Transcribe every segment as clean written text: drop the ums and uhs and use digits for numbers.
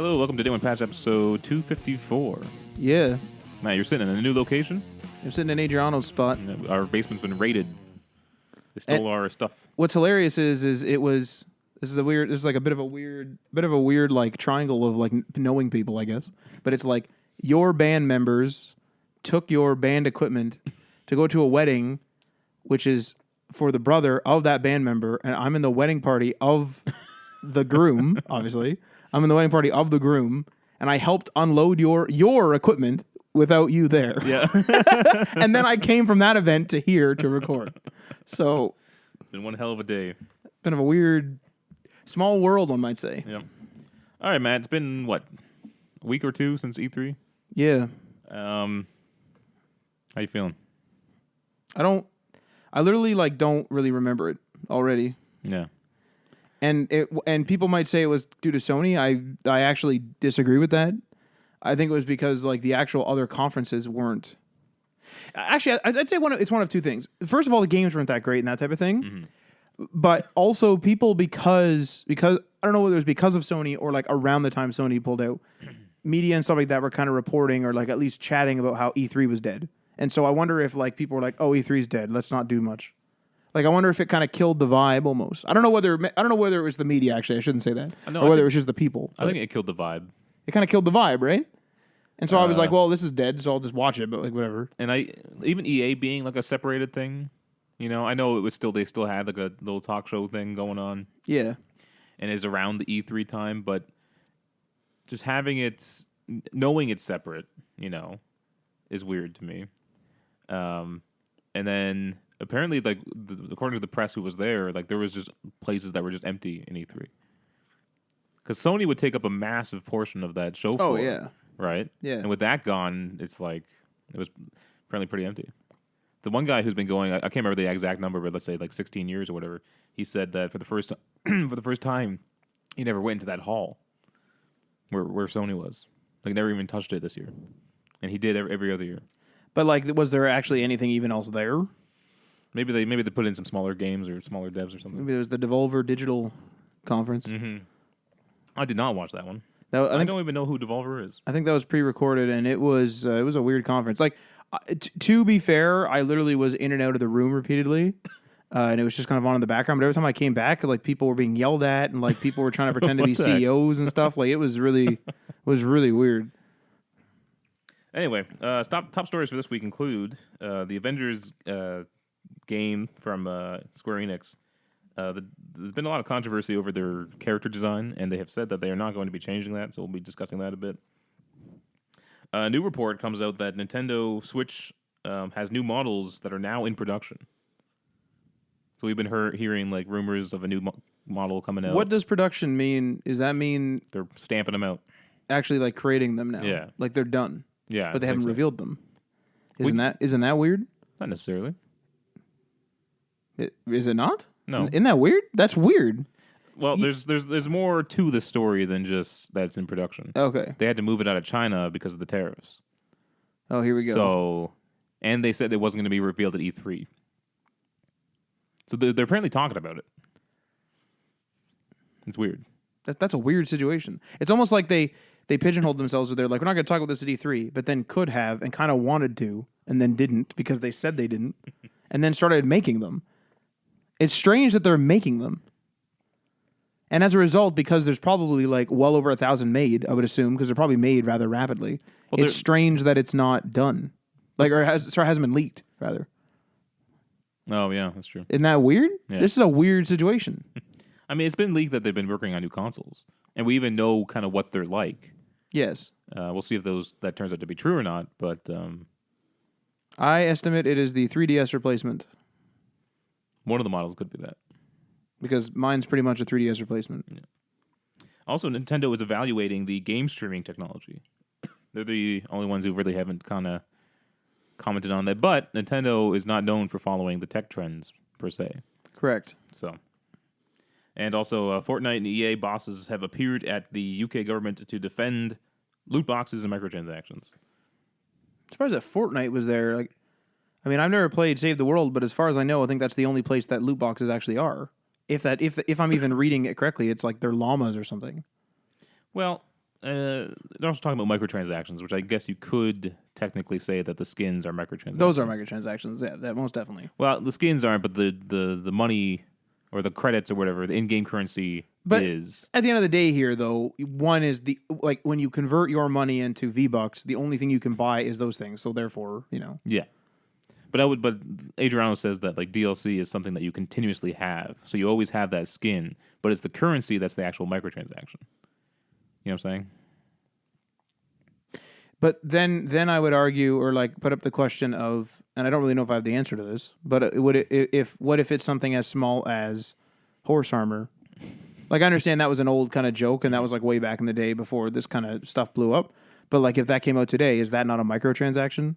Hello, welcome to Day One Patch episode 254. Yeah. Matt, you're sitting in a new location? I'm sitting in Adriano's spot. And our basement's been raided. They stole our stuff. What's hilarious is it was there's like a bit of a weird like triangle of like knowing people, I guess. But it's like your band members took your band equipment to go to a wedding, which is for the brother of that band member, and I'm in the wedding party of the groom, obviously. I'm in the wedding party of the groom, and I helped unload your equipment without you there. Yeah. And then I came from that event to here to record. So It's been one hell of a day. been of a weird, small world, one might say. Yeah. All right, Matt, it's been, what, a week or two since E3? Yeah. How you feeling? I literally like don't really remember it already. Yeah. And people might say it was due to Sony. I actually disagree with that. I think it was because like the actual other conferences weren't. Actually, I'd say it's one of two things. First of all, the games weren't that great and that type of thing. Mm-hmm. But also people because I don't know whether it was because of Sony or like around the time Sony pulled out, media and stuff like that were kind of reporting or like at least chatting about how E3 was dead. And so I wonder if like people were like, "Oh, E3's dead. Let's not do much." Like I wonder if it kind of killed the vibe almost. I don't know whether it was the media actually. I shouldn't say that. Or whether it was just the people. I think it killed the vibe. It kind of killed the vibe, right? And so I was like, well, this is dead, so I'll just watch it, but like whatever. And even EA being like a separated thing, you know, I know they still had like a little talk show thing going on. Yeah. And it's around the E3 time, but just knowing it's separate, you know, is weird to me. And then apparently, like according to the press who was there, like there was just places that were just empty in E3. Because Sony would take up a massive portion of that show floor. Oh, yeah. Right? Yeah. And with that gone, it's like, it was apparently pretty empty. The one guy who's been going, I can't remember the exact number, but let's say like 16 years or whatever, he said that for the first time, he never went into that hall where Sony was. Like, never even touched it this year. And he did every other year. But like, was there actually anything even else there? Maybe they put in some smaller games or smaller devs or something. Maybe there was the Devolver Digital Conference. Mm-hmm. I did not watch that one. I don't even know who Devolver is. I think that was pre-recorded, and it was a weird conference. Like, to be fair, I literally was in and out of the room repeatedly, and it was just kind of on in the background. But every time I came back, like people were being yelled at, and like people were trying to pretend to be CEOs and stuff. Like it was really weird. Anyway, top stories for this week include the Avengers game from Square Enix. There's been a lot of controversy over their character design, and they have said that they are not going to be changing that, so we'll be discussing that a bit. A new report comes out that Nintendo Switch has new models that are now in production. So we've been hearing like rumors of a new model coming out. What does production mean? Does that mean they're stamping them out? Actually, like creating them now? Yeah. Like they're done. Yeah. But they haven't revealed them. Isn't that weird? Not necessarily. Is it not? No. Isn't that weird? That's weird. Well, there's more to the story than just that it's in production. Okay. They had to move it out of China because of the tariffs. Oh, here we go. So, and they said it wasn't going to be revealed at E3. So they're apparently talking about it. It's weird. That's a weird situation. It's almost like they pigeonholed themselves where they're like, we're not going to talk about this at E3, but then could have and kind of wanted to and then didn't because they said they didn't and then started making them. It's strange that they're making them. And as a result, because there's probably like well over 1,000 made, I would assume, because they're probably made rather rapidly. Well, it's strange that it's not done. Like, or hasn't been leaked, rather. Oh, yeah, that's true. Isn't that weird? Yeah. This is a weird situation. I mean, it's been leaked that they've been working on new consoles. And we even know kind of what they're like. Yes. We'll see if that turns out to be true or not, but... I estimate it is the 3DS replacement. One of the models could be that. Because mine's pretty much a 3DS replacement. Yeah. Also, Nintendo is evaluating the game streaming technology. They're the only ones who really haven't kind of commented on that. But Nintendo is not known for following the tech trends, per se. Correct. So, and also, Fortnite and EA bosses have appeared at the UK government to defend loot boxes and microtransactions. I'm surprised that Fortnite was there. Like, I mean, I've never played Save the World, but as far as I know, I think that's the only place that loot boxes actually are. If I'm even reading it correctly, it's like they're llamas or something. Well, they're also talking about microtransactions, which I guess you could technically say that the skins are microtransactions. Those are microtransactions. Yeah, that most definitely. Well, the skins aren't, but the money or the credits or whatever, the in-game currency is. At the end of the day here, though, one is when you convert your money into V-Bucks, the only thing you can buy is those things. So therefore, Yeah. But Adriano says that like DLC is something that you continuously have. So you always have that skin, but it's the currency that's the actual microtransaction. You know what I'm saying? But then I would argue or like put up the question of, and I don't really know if I have the answer to this, but what if it's something as small as horse armor? Like I understand that was an old kind of joke, and that was like way back in the day before this kind of stuff blew up. But like if that came out today, is that not a microtransaction?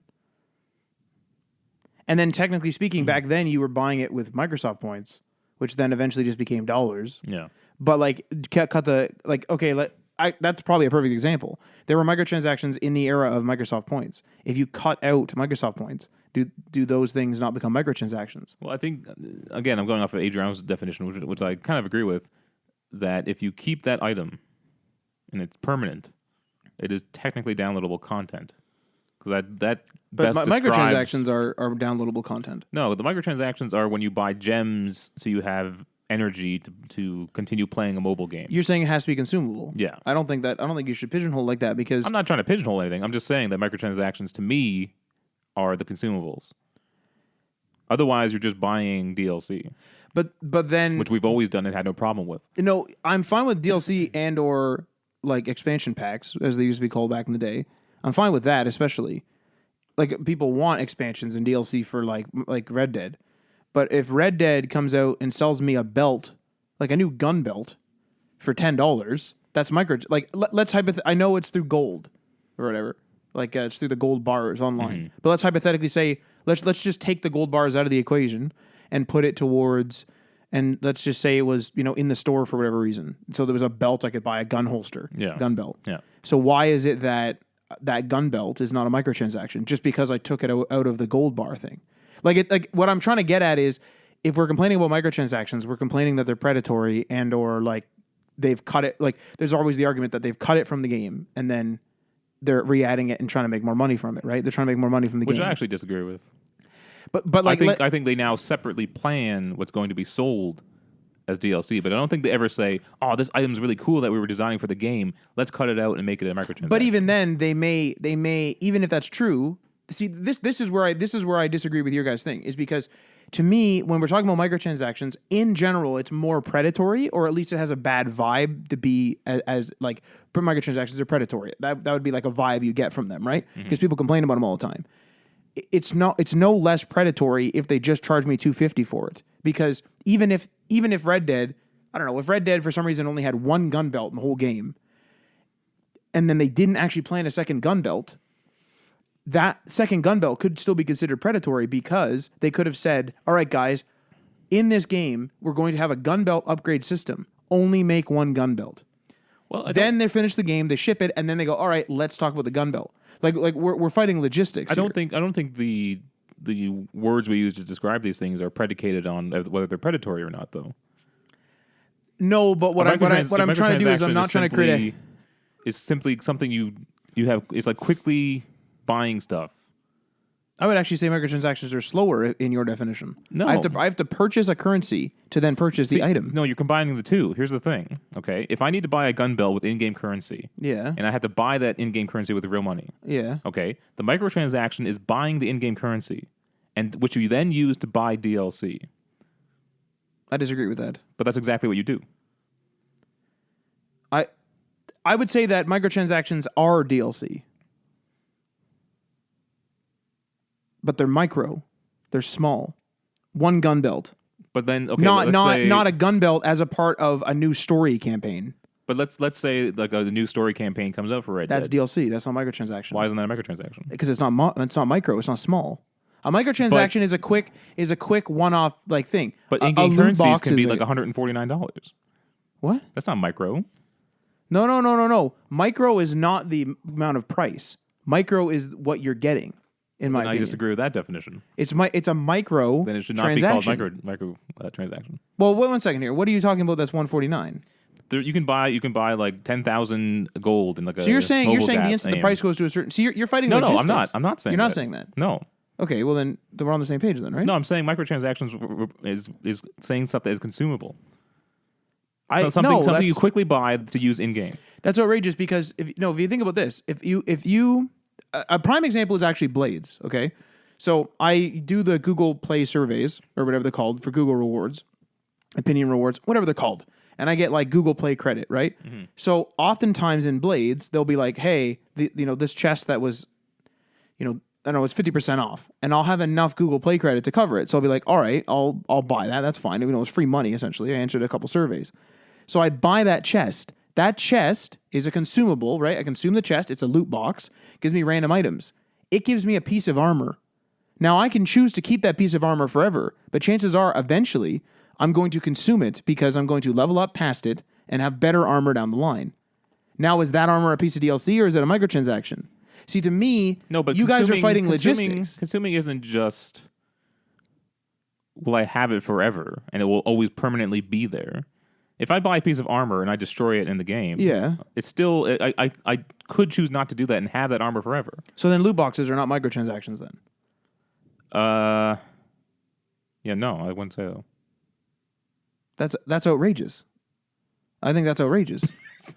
And then technically speaking, back then you were buying it with Microsoft points, which then eventually just became dollars. Yeah. But like cut the like okay, that's probably a perfect example. There were microtransactions in the era of Microsoft points. If you cut out Microsoft points, do those things not become microtransactions? Well, I think again, I'm going off of Adriano's definition, which I kind of agree with. That if you keep that item and it's permanent, it is technically downloadable content. Because that but best microtransactions are downloadable content. No, the microtransactions are when you buy gems so you have energy to continue playing a mobile game. You're saying it has to be consumable. Yeah. I don't think you should pigeonhole like that because I'm not trying to pigeonhole anything. I'm just saying that microtransactions to me are the consumables. Otherwise, you're just buying DLC. But then which we've always done and had no problem with. I'm fine with DLC and or like expansion packs, as they used to be called back in the day. I'm fine with that, especially. Like people want expansions and DLC for like Red Dead. But if Red Dead comes out and sells me a belt, like a new gun belt, for $10, that's micro. Like let's I know it's through gold or whatever. Like it's through the gold bars online. Mm-hmm. But let's hypothetically say let's just take the gold bars out of the equation and put it towards, and let's just say it was in the store for whatever reason. So there was a belt I could buy, a gun holster, gun belt. Yeah. So why is it that gun belt is not a microtransaction just because I took it out of the gold bar thing? Like what I'm trying to get at is if we're complaining about microtransactions, we're complaining that they're predatory and or like they've cut it. Like there's always the argument that they've cut it from the game and then they're re-adding it and trying to make more money from it, right? They're trying to make more money from the game. Which I actually disagree with. But like I think they now separately plan what's going to be sold as DLC, but I don't think they ever say, "Oh, this item's really cool that we were designing for the game. Let's cut it out and make it a microtransaction." But even then, they may even if that's true. See, this is where I disagree with your guys' thing is because to me, when we're talking about microtransactions in general, it's more predatory, or at least it has a bad vibe to be as like microtransactions are predatory. That would be like a vibe you get from them, right? Because people complain about them all the time. It's no less predatory if they just charge me $250 for it. Because even if Red Dead, I don't know, if Red Dead for some reason only had one gun belt in the whole game, and then they didn't actually plan a second gun belt, that second gun belt could still be considered predatory because they could have said, all right, guys, in this game, we're going to have a gun belt upgrade system. Only make one gun belt. Well, then they finish the game, they ship it, and then they go, all right, let's talk about the gun belt. Like we're fighting logistics. I don't think the words we use to describe these things are predicated on whether they're predatory or not, though. No, but what I'm trying to do is I'm not trying to create is simply something you have. It's like quickly buying stuff. I would actually say microtransactions are slower in your definition. No. I have to purchase a currency to then purchase the item. No, you're combining the two. Here's the thing, okay? If I need to buy a gun belt with in-game currency, and I have to buy that in-game currency with real money, okay, the microtransaction is buying the in-game currency, and which you then use to buy DLC. I disagree with that. But that's exactly what you do. I would say that microtransactions are DLC. But they're micro. They're small. One gun belt. But then, okay, not a gun belt as a part of a new story campaign. But let's say like a new story campaign comes out for Red Dead. That's DLC. That's not microtransaction. Why isn't that a microtransaction? Because it's not micro. It's not small. A microtransaction is a quick one-off like thing. But in-game currencies can be like $149. What? That's not micro. No. Micro is not the amount of price. Micro is what you're getting. In my opinion. I disagree with that definition. It's a micro. Then it should not be called micro transaction. Well, wait 1 second here. What are you talking about? That's $149. You can buy like 10,000 gold in like a. So you're saying mobile the app instant the name. price goes to a certain. So you're fighting. No, logistics. I'm not. I'm not saying you're not that. saying that. No. Okay, well then we're on the same page then, right? No, I'm saying microtransactions is saying stuff that is consumable. Something you quickly buy to use in game. That's outrageous because if you think about this, if you a prime example is actually Blades. Okay, so I do the Google Play surveys or whatever they're called for Google rewards, opinion rewards, whatever they're called, and I get like Google Play credit, right? Mm-hmm. So oftentimes in Blades, they'll be like, hey, this chest that was, I don't know, it's 50% off, and I'll have enough Google Play credit to cover it. So I'll be like, all right, I'll buy that. That's fine. It's free money essentially. I answered a couple surveys, so I buy that chest. That chest is a consumable, right? I consume the chest. It's a loot box. Gives me random items. It gives me a piece of armor. Now I can choose to keep that piece of armor forever, but chances are eventually I'm going to consume it because I'm going to level up past it and have better armor down the line. Now, is that armor a piece of DLC or is it a microtransaction? See, to me, no, but you guys are fighting logistics. Consuming isn't just, will I have it forever and it will always permanently be there. If I buy a piece of armor and I destroy it in the game, it's still, I could choose not to do that and have that armor forever. So then loot boxes are not microtransactions then? Yeah, no, I wouldn't say so. That's outrageous. I think that's outrageous.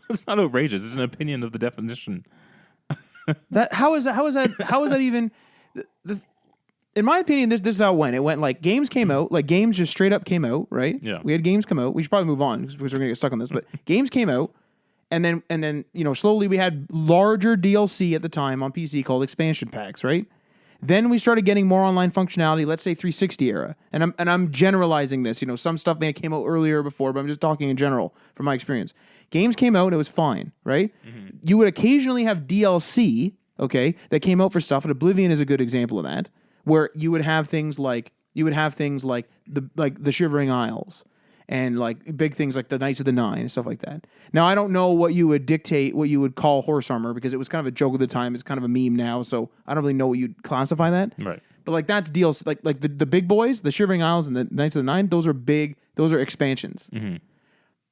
It's not outrageous. It's an opinion of the definition. How is that even? In my opinion, this is how it went. It went like games came out, like games just straight up came out, right? Yeah. We had games come out. We should probably move on because we're gonna get stuck on this. But games came out, and then slowly we had larger DLC at the time on PC called expansion packs, right? Then we started getting more online functionality. Let's say 360 era, and I'm generalizing this. Some stuff may have came out earlier or before, but I'm just talking in general from my experience. Games came out and it was fine, right? Mm-hmm. You would occasionally have DLC, okay, that came out for stuff, and Oblivion is a good example of that, where you would have things like the Shivering Isles and like big things like the Knights of the Nine and stuff like that. Now I don't know what you would call horse armor because it was kind of a joke at the time. It's kind of a meme now, so I don't really know what you'd classify that. Right. But like that's DLC, like the big boys, the Shivering Isles and the Knights of the Nine. Those are big. Those are expansions. Mm-hmm.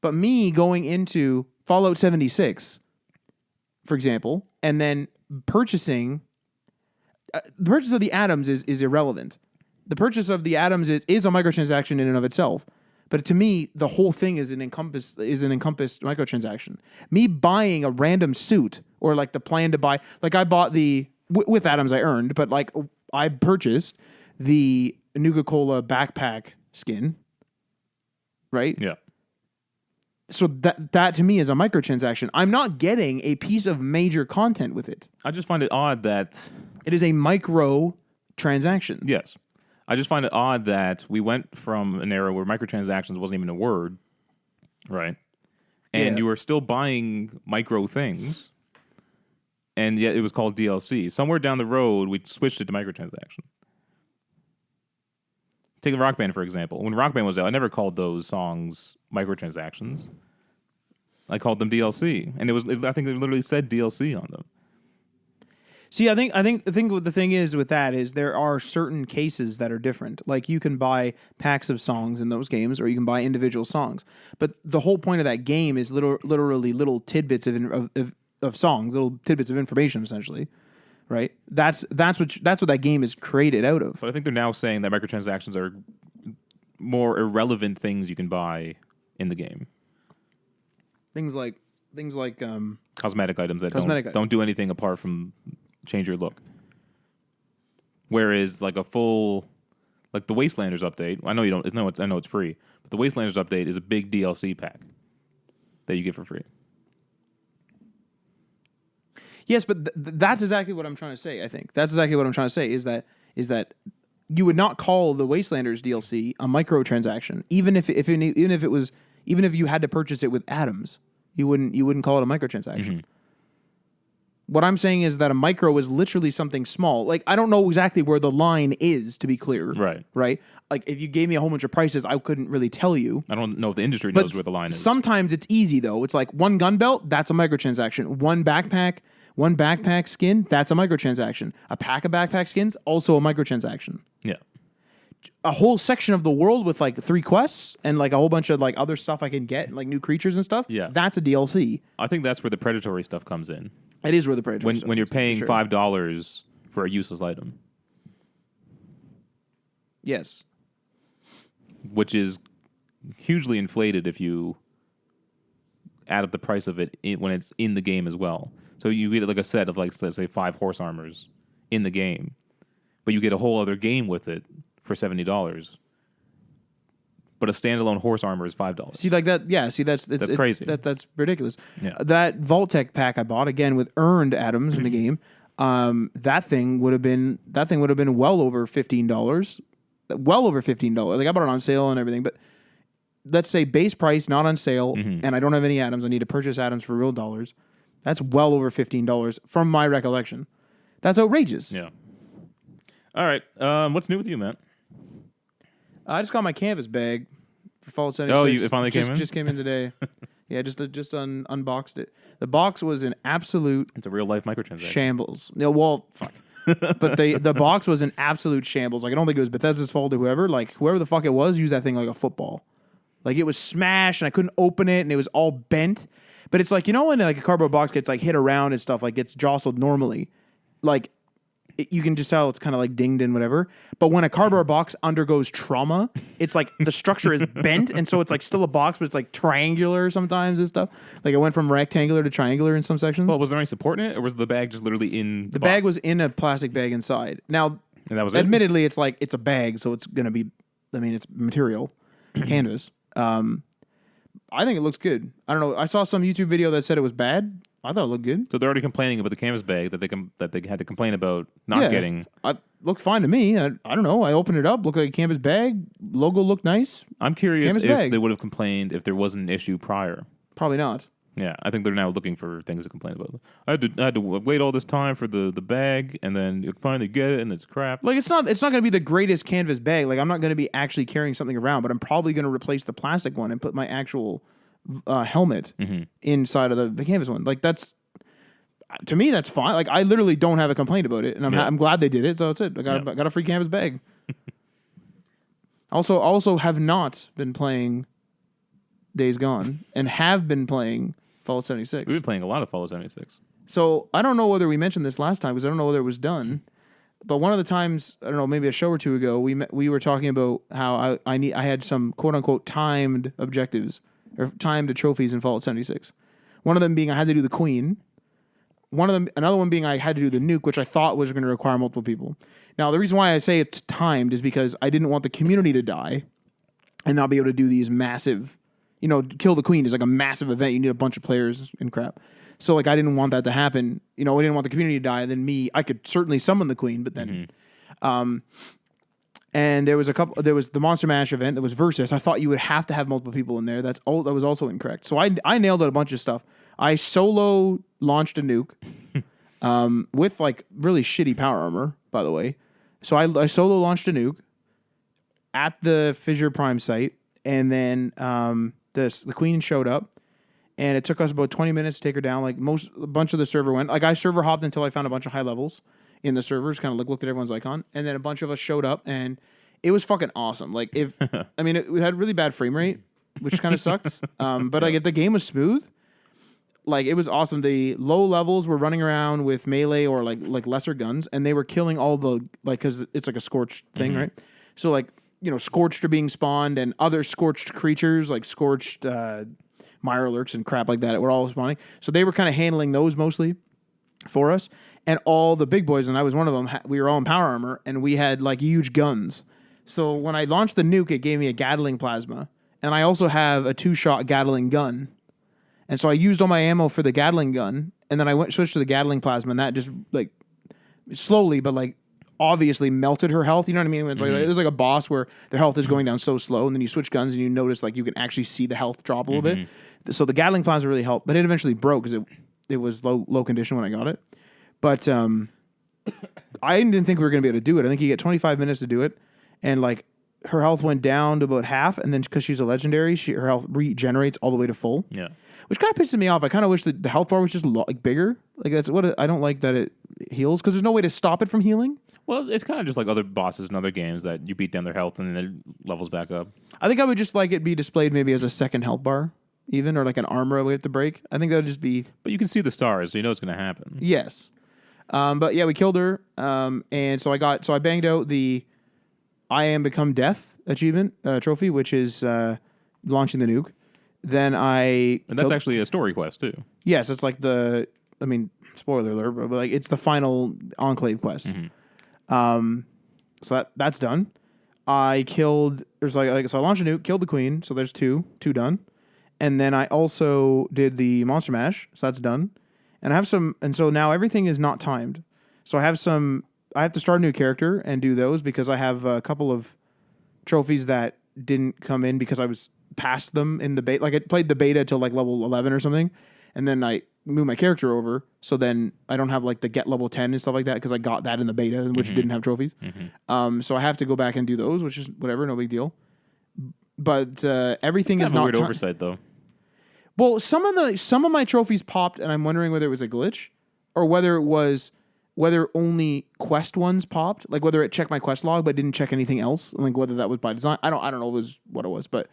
But me going into Fallout 76, for example, and then purchasing. The purchase of the atoms is irrelevant. The purchase of the atoms is a microtransaction in and of itself. But to me, the whole thing is an encompassed microtransaction. Me buying a random suit or like the plan to buy, like I bought with atoms I earned, but like I purchased the Nuka-Cola backpack skin, right? Yeah. So that to me is a microtransaction. I'm not getting a piece of major content with it. I just find it odd that it is a micro transaction. Yes. I just find it odd that we went from an era where microtransactions wasn't even a word, right? And you were still buying micro things, and yet it was called DLC. Somewhere down the road, we switched it to microtransaction. Take the Rock Band, for example. When Rock Band was out, I never called those songs microtransactions. I called them DLC, and I think they literally said DLC on them. See, I think the thing is with that is there are certain cases that are different. Like you can buy packs of songs in those games, or you can buy individual songs. But the whole point of that game is literally little tidbits of songs, little tidbits of information, essentially. Right? That's what that game is created out of. But I think they're now saying that microtransactions are more irrelevant things you can buy in the game. Things like cosmetic items that don't do anything apart from change your look. Whereas like a full, like the Wastelanders update, I know it's free, but the Wastelanders update is a big DLC pack that you get for free. Yes, but that's exactly what I'm trying to say. I think that's exactly what I'm trying to say is that you would not call the Wastelanders DLC a microtransaction, even if you had to purchase it with atoms, you wouldn't call it a microtransaction. Mm-hmm. What I'm saying is that a micro is literally something small. Like, I don't know exactly where the line is, to be clear. Right. Right? Like, if you gave me a whole bunch of prices, I couldn't really tell you. I don't know if the industry knows where the line is. Sometimes it's easy, though. It's like one gun belt, that's a microtransaction. One backpack skin, that's a microtransaction. A pack of backpack skins, also a microtransaction. Yeah. a whole section of the world with like 3 quests and like a whole bunch of like other stuff I can get, like new creatures and stuff. Yeah. That's a DLC. I think that's where the predatory stuff comes in. It is where the predatory stuff When you're comes in, paying for sure. $5 for a useless item, Yes. which is hugely inflated if you add up the price of it when it's in the game as well. So you get like a set of like, let's say 5 horse armors in the game, but you get a whole other game with it for $70. But a standalone horse armor is $5. See, like that, yeah. See, that's crazy. That's ridiculous. Yeah. That Vault-Tec pack I bought again with earned atoms in the game. That thing would have been well over $15. Well over $15. Like I bought it on sale and everything, but let's say base price, not on sale, and I don't have any atoms. I need to purchase atoms for real dollars. That's well over $15 from my recollection. That's outrageous. Yeah. All right. What's new with you, Matt? I just got my canvas bag for Fallout 76. Oh, it finally came in? Just came in today. Yeah, just unboxed it. The box was an absolute It's a real life microtransaction. shambles. No, well, fuck. But the box was an absolute shambles. Like I don't think it was Bethesda's fault or whoever. Like whoever the fuck it was used that thing like a football. Like it was smashed and I couldn't open it and it was all bent. But it's like, you know when like a cardboard box gets like hit around and stuff, like gets jostled normally, like you can just tell it's kind of like dinged and whatever. But when a cardboard box undergoes trauma, it's like the structure is bent and so it's like still a box, but it's like triangular sometimes and stuff. Like it went from rectangular to triangular in some sections. Well, was there any support in it, or was the bag just literally in the bag was in a plastic bag inside. Now, and that was it? admittedly, it's like it's a bag, so it's gonna be. I mean, it's material, canvas. I think it looks good. I don't know. I saw some YouTube video that said it was bad. I thought it looked good. So they're already complaining about the canvas bag that they had to complain about not getting. It looked fine to me. I don't know. I opened it up. Looked like a canvas bag. Logo looked nice. I'm curious Canvas if bag. they would have complained if there wasn't an issue prior. Probably not. Yeah, I think they're now looking for things to complain about. I had to wait all this time for the bag, and then you finally get it, and it's crap. Like it's not going to be the greatest canvas bag. Like I'm not going to be actually carrying something around, but I'm probably going to replace the plastic one and put my actual helmet inside of the canvas one. Like that's to me that's fine. Like I literally don't have a complaint about it, and I'm glad they did it. So that's it. I got a free canvas bag. Also have not been playing Days Gone and have been playing Fallout 76. We've been playing a lot of Fallout 76. So I don't know whether we mentioned this last time because I don't know whether it was done. But one of the times, I don't know, maybe a show or two ago, we were talking about how I had some quote unquote timed objectives or timed trophies in Fallout 76. One of them being I had to do the Queen. Another one being I had to do the nuke, which I thought was going to require multiple people. Now the reason why I say it's timed is because I didn't want the community to die and not be able to do these massive. Kill the Queen is like a massive event. You need a bunch of players and crap. So like I didn't want that to happen. I didn't want the community to die. Then I could certainly summon the Queen, but then, and there was the Monster Mash event that was versus. I thought you would have to have multiple people in there. That was also incorrect. So I nailed out a bunch of stuff. I solo launched a nuke, with like really shitty power armor, by the way. So I solo launched a nuke at the Fissure Prime site, and then the Queen showed up, and it took us about 20 minutes to take her down. Like a bunch of the server went. Like I server hopped until I found a bunch of high levels in the servers. Kind of looked at everyone's icon, and then a bunch of us showed up, and it was fucking awesome. Like it had really bad frame rate, which kind of sucked. But like if the game was smooth, like it was awesome. The low levels were running around with melee or like lesser guns, and they were killing all the because it's like a scorched thing, right? So like. Scorched are being spawned and other scorched creatures like scorched Mirelurks and crap like that were all spawning. So they were kind of handling those mostly for us. And all the big boys, and I was one of them, we were all in power armor and we had like huge guns. So when I launched the nuke, it gave me a Gatling plasma. And I also have a 2-shot Gatling gun. And so I used all my ammo for the Gatling gun. And then I switched to the Gatling plasma, and that just like slowly, but like obviously melted her health. You know what I mean? It's like there's like a boss where their health is going down so slow, and then you switch guns and you notice like you can actually see the health drop a little bit. So the Gatling plasma really helped, but it eventually broke because it was low condition when I got it. But I didn't think we were going to be able to do it. I think you get 25 minutes to do it, and like her health went down to about half, and then because she's a legendary, her health regenerates all the way to full. Yeah, which kind of pisses me off. I kind of wish that the health bar was just like bigger. Like that's what I don't like that it heals because there's no way to stop it from healing. Well, it's kind of just like other bosses in other games that you beat down their health and then it levels back up. I think I would just like it be displayed maybe as a second health bar, even, or like an armor we have to break. I think that would just be... But you can see the stars, so you know it's going to happen. Yes. But yeah, we killed her. And so I banged out the I Am Become Death achievement trophy, which is launching the nuke. Then And that's actually a story quest, too. Yes, it's like spoiler alert, but like it's the final Enclave quest. So that's done. I killed. So I launched a nuke, killed the queen. So there's two done, and then I also did the monster mash. So that's done, and I have some. And so now everything is not timed. So I have some. I have to start a new character and do those because I have a couple of trophies that didn't come in because I was past them in the beta. Like I played the beta till like level 11 or something, and then I moved my character over. So then I don't have like the get level 10 and stuff like that because I got that in the beta, which didn't have trophies. So I have to go back and do those, which is whatever, no big deal. But everything is not weird oversight though. Well, some of my trophies popped, and I'm wondering whether it was a glitch or whether only quest ones popped, like whether it checked my quest log but didn't check anything else, like whether that was by design. I don't know what it was, but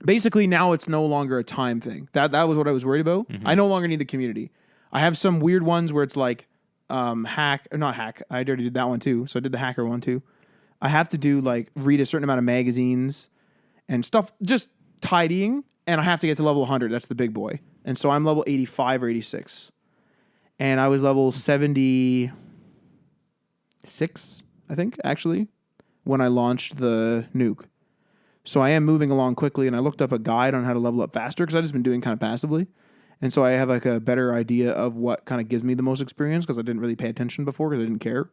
basically now it's no longer a time thing. That was what I was worried about. I no longer need the community. I have some weird ones where it's like hack or not hack. I already did that one too, so I did the hacker one too. I have to do like read a certain amount of magazines and stuff, just tidying, and I have to get to level 100. That's the big boy, and so I'm level 85 or 86. And I was level 76, I think, actually, when I launched the nuke. So I am moving along quickly, and I looked up a guide on how to level up faster because I've just been doing kind of passively. And so I have like a better idea of what kind of gives me the most experience because I didn't really pay attention before because I didn't care.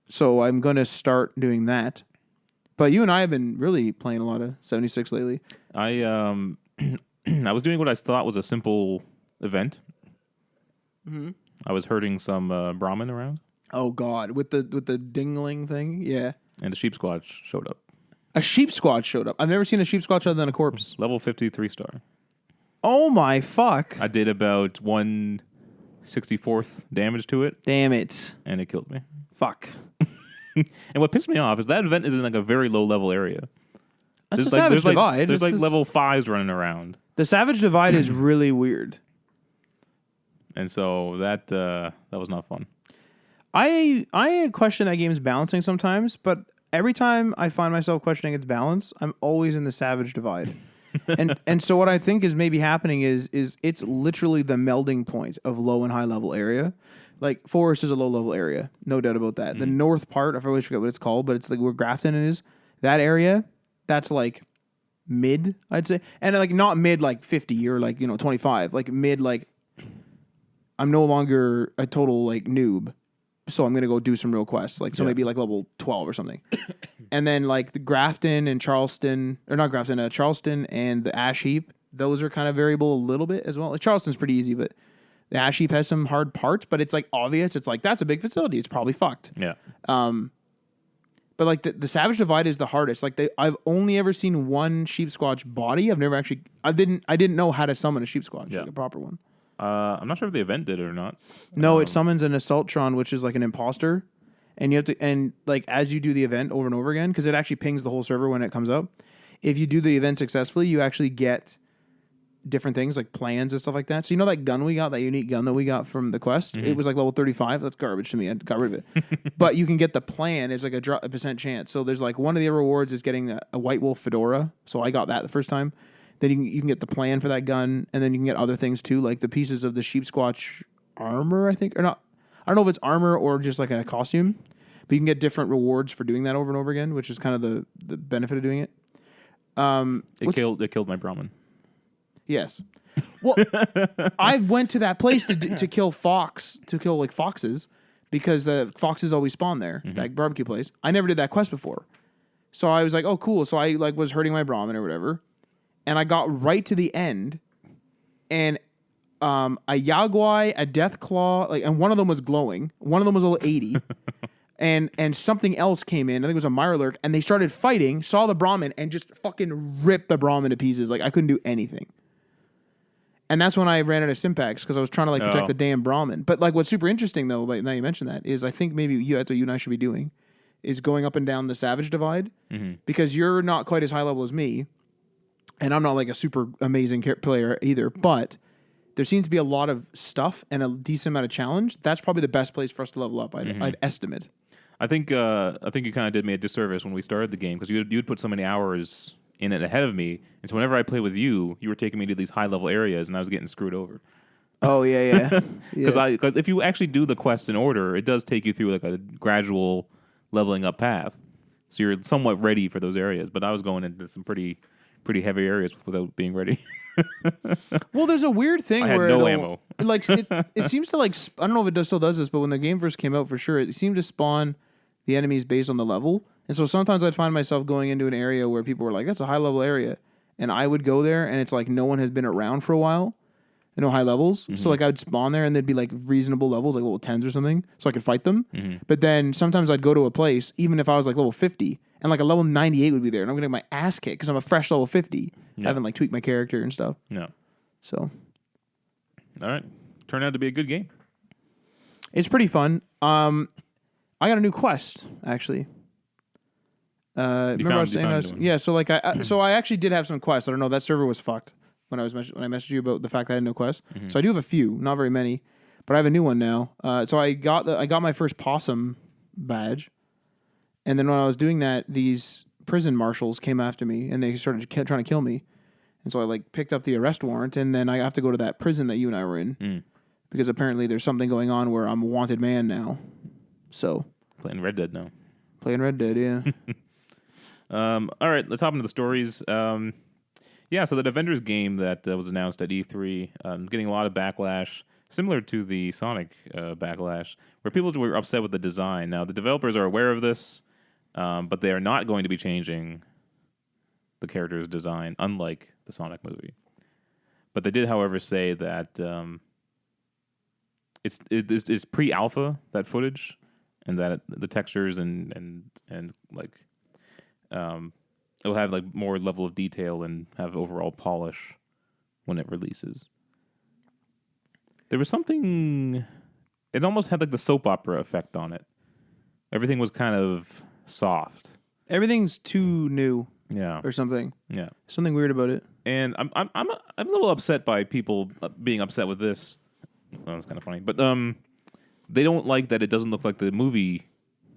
So I'm going to start doing that. But you and I have been really playing a lot of 76 lately. I was doing what I thought was a simple event. I was herding some Brahmin around. Oh God, with the dingling thing, yeah. And a sheep squatch showed up. A sheep squatch showed up. I've never seen a sheep squatch other than a corpse. Level 53 star. Oh my fuck! I did about 1/64th damage to it. Damn it! And it killed me. Fuck. And what pissed me off is that event is in like a very low level area. That's the Savage Divide. There's like level 5s running around. The Savage Divide is really weird. And so that was not fun. I question that game's balancing sometimes, but every time I find myself questioning its balance, I'm always in the Savage Divide. and so what I think is maybe happening is it's literally the melding point of low and high level area. Like Forest is a low level area, no doubt about that. The north part, I always forget what it's called, but it's like where Grafton is. That area, that's like mid, I'd say, and like not mid like 50 or like 25, like mid like. I'm no longer a total like noob, so I'm gonna go do some real quests. Like maybe like level 12 or something, and then like the Grafton and Charleston, or not Grafton, Charleston and the Ash Heap. Those are kind of variable a little bit as well. Like Charleston's pretty easy, but the Ash Heap has some hard parts. But it's like obvious. It's like that's a big facility. It's probably fucked. Yeah. But like the Savage Divide is the hardest. Like I've only ever seen one sheep squatch body. I've never actually. I didn't know how to summon a sheep squatch, like a proper one. I'm not sure if the event did it or not. No, it summons an Assaultron, which is like an imposter, and you have to, and like as you do the event over and over again, because it actually pings the whole server when it comes up. If you do the event successfully, you actually get different things like plans and stuff like that. So that gun we got, that unique gun that we got from the quest, it was like level 35. That's garbage to me. I got rid of it. But you can get the plan. It's like a % chance. So there's like one of the rewards is getting a White Wolf fedora. So I got that the first time. Then you can get the plan for that gun, and then you can get other things too, like the pieces of the sheep squatch armor, I think, or not. I don't know if it's armor or just like a costume, but you can get different rewards for doing that over and over again, which is kind of the benefit of doing it. It killed my Brahmin. Yes. Well, I went to that place to kill like foxes, because foxes always spawn there, that barbecue place. I never did that quest before, so I was like, oh cool. So I like was hurting my Brahmin or whatever. And I got right to the end, and a Yagwai, a Deathclaw, like, and one of them was glowing. One of them was level 80, and something else came in. I think it was a Mirelurk, and they started fighting. Saw the Brahmin and just fucking ripped the Brahmin to pieces. Like I couldn't do anything. And that's when I ran out of Stimpaks because I was trying to like protect the damn Brahmin. But like what's super interesting though, now you mentioned that, is I think maybe that's what you and I should be doing, is going up and down the Savage Divide, because you're not quite as high level as me, and I'm not like a super amazing player either. But there seems to be a lot of stuff and a decent amount of challenge. That's probably the best place for us to level up. I'd estimate. I think you kind of did me a disservice when we started the game, because you'd put so many hours in it ahead of me, and so whenever I play with you, you were taking me to these high level areas, and I was getting screwed over. Oh yeah. Because if you actually do the quests in order, it does take you through like a gradual leveling up path, so you're somewhat ready for those areas. But I was going into some pretty heavy areas without being ready. Well, there's a weird thing I had where no ammo. Like it seems to like I don't know if it still does this, but when the game first came out, for sure, it seemed to spawn the enemies based on the level. And so sometimes I'd find myself going into an area where people were like, "That's a high level area," and I would go there, and it's like no one has been around for a while. No high levels. So like I would spawn there and they'd be like reasonable levels, like level 10s or something, so I could fight them. But then sometimes I'd go to a place, even if I was like level 50, and like a level 98 would be there, and I'm going to get my ass kicked because I'm a fresh level 50. I haven't like tweaked my character and stuff. No. So. All right. Turned out to be a good game. It's pretty fun. I got a new quest, actually. Remember I was saying yeah, so like I actually did have some quests. I don't know, that server was fucked. When I messaged you about the fact that I had no quest. So I do have a few, not very many, but I have a new one now. So I got my first possum badge, and then when I was doing that, these prison marshals came after me and they started trying to kill me, and so I like picked up the arrest warrant, and then I have to go to that prison that you and I were in because apparently there's something going on where I'm a wanted man now. So playing Red Dead now. Playing Red Dead, yeah. All right, let's hop into the stories. Yeah, so the Avengers game that was announced at E3, getting a lot of backlash, similar to the Sonic backlash, where people were upset with the design. Now, the developers are aware of this, but they are not going to be changing the character's design, unlike the Sonic movie. But they did, however, say that it's pre-alpha, that footage, and that the textures and like it'll have like more level of detail and have overall polish when it releases. There was something, it almost had like the soap opera effect on it. Everything was kind of soft. Everything's too new. Yeah. Or something. Yeah. Something weird about it. And I'm a little upset by people being upset with this. Well, that's kind of funny, but they don't like that it doesn't look like the movie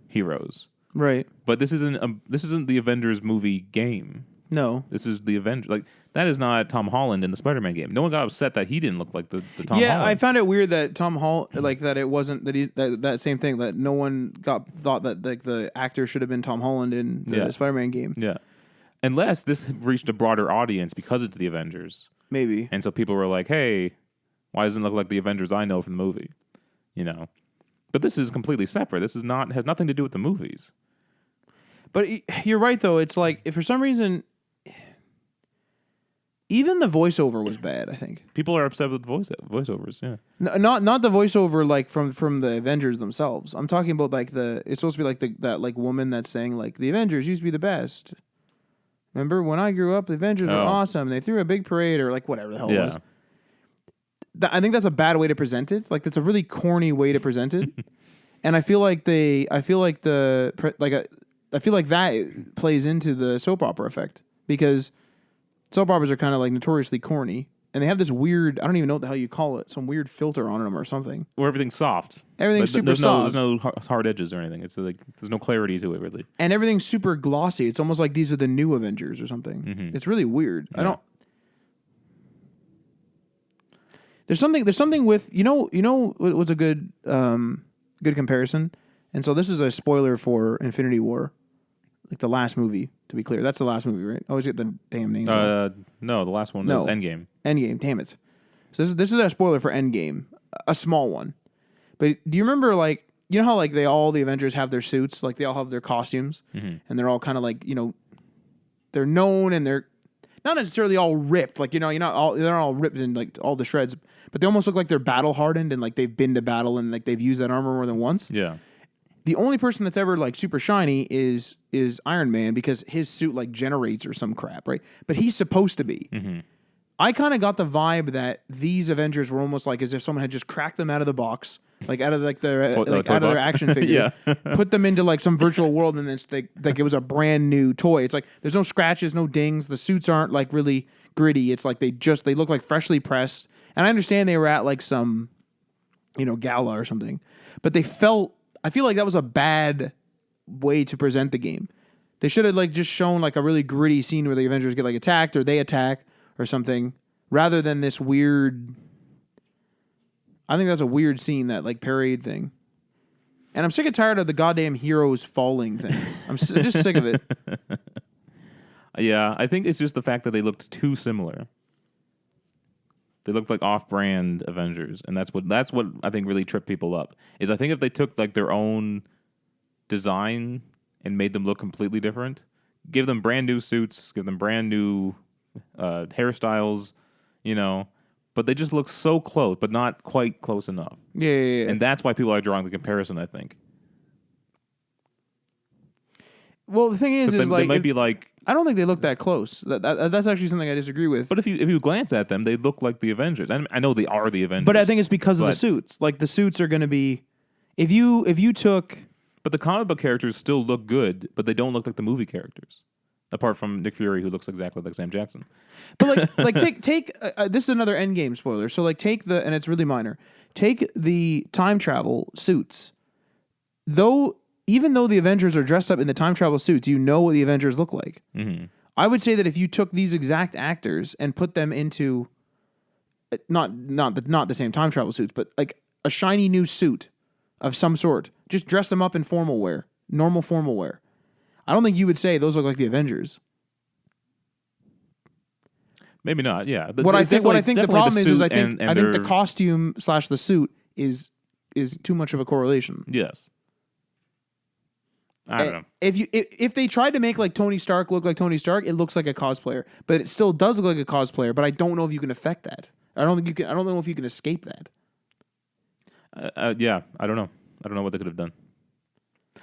Heroes. Right. But this isn't the Avengers movie game. No. This is the Avengers. Like, that is not Tom Holland in the Spider-Man game. No one got upset that he didn't look like the Tom Holland. Yeah, I found it weird that Tom Holland, like that it wasn't that same thing, that no one thought that like the actor should have been Tom Holland in the Spider-Man game. Yeah. Unless this reached a broader audience because it's the Avengers. Maybe. And so people were like, "Hey, why doesn't it look like the Avengers I know from the movie?" You know. But this is completely separate. This has nothing to do with the movies. But you're right, though. It's like, if for some reason, even the voiceover was bad, I think. People are upset with voiceovers, yeah. Not the voiceover like from the Avengers themselves. I'm talking about like it's supposed to be like that like woman that's saying like the Avengers used to be the best. Remember when I grew up, the Avengers were awesome. They threw a big parade or like whatever the hell it was. I think that's a bad way to present it. Like, that's a really corny way to present it. And I feel like that plays into the soap opera effect, because soap operas are kind of like notoriously corny, and they have this weird, I don't even know what the hell you call it, some weird filter on them or something. Where everything's soft. Everything's super soft. There's no hard edges or anything. It's like there's no clarity to it, really. And everything's super glossy. It's almost like these are the new Avengers or something. Mm-hmm. It's really weird. Yeah. There's something with you know what's a good comparison, and so this is a spoiler for Infinity War, like the last movie. To be clear, that's the last movie, right? I always get the damn names. No, the last one was Endgame. Endgame, damn it. So this is a spoiler for Endgame, a small one. But do you remember, like, you know how like all the Avengers have their suits, like they all have their costumes, and they're all kind of like, they're known and they're not necessarily all ripped, like they're not all ripped in like all the shreds, but they almost look like they're battle hardened and like they've been to battle and like they've used that armor more than once. Yeah. The only person that's ever like super shiny is Iron Man, because his suit like generates or some crap, right? But he's supposed to be. Mm-hmm. I kind of got the vibe that these Avengers were almost like as if someone had just cracked them out of the box, like out of like their Toy out of their box? action figure, Yeah. put them into like some virtual world, and then it's like it was a brand new toy. It's like there's no scratches, no dings. The suits aren't like really gritty. It's like they look like freshly pressed. And I understand they were at like some, gala or something, but I feel like that was a bad way to present the game. They should have like just shown like a really gritty scene where the Avengers get like attacked or they attack or something, rather than this weird. I think that's a weird scene, that like parade thing. And I'm sick and tired of the goddamn heroes falling thing. I'm just sick of it. Yeah, I think it's just the fact that they looked too similar. They looked like off-brand Avengers, and that's what I think really tripped people up. Is I think if they took like their own design and made them look completely different, give them brand new suits, give them brand new hairstyles, but they just look so close, but not quite close enough. Yeah. And that's why people are drawing the comparison, I think. Well, the thing is They like might be like, I don't think they look that close. That's actually something I disagree with. but if you glance at them, they look like the Avengers. I know they are the Avengers, But I think it's because of the But- suits. Like the suits are going to be, if you took, but the comic book characters still look good, but they don't look like the movie characters. Apart from Nick Fury, who looks exactly like Sam Jackson. but take this is another Endgame spoiler. So like take and it's really minor. Take the time travel suits. Even though the Avengers are dressed up in the time travel suits, you know what the Avengers look like. Mm-hmm. I would say that if you took these exact actors and put them into not the same time travel suits, but like a shiny new suit of some sort, just dress them up in normal formal wear. I don't think you would say those look like the Avengers. Maybe not. Yeah. What I think the problem is I think the their- costume / the suit is too much of a correlation. Yes. I don't know. If they tried to make like Tony Stark look like Tony Stark, it looks like a cosplayer, but it still does look like a cosplayer. But I don't know if you can affect that. I don't know if you can escape that. Yeah. I don't know. I don't know what they could have done.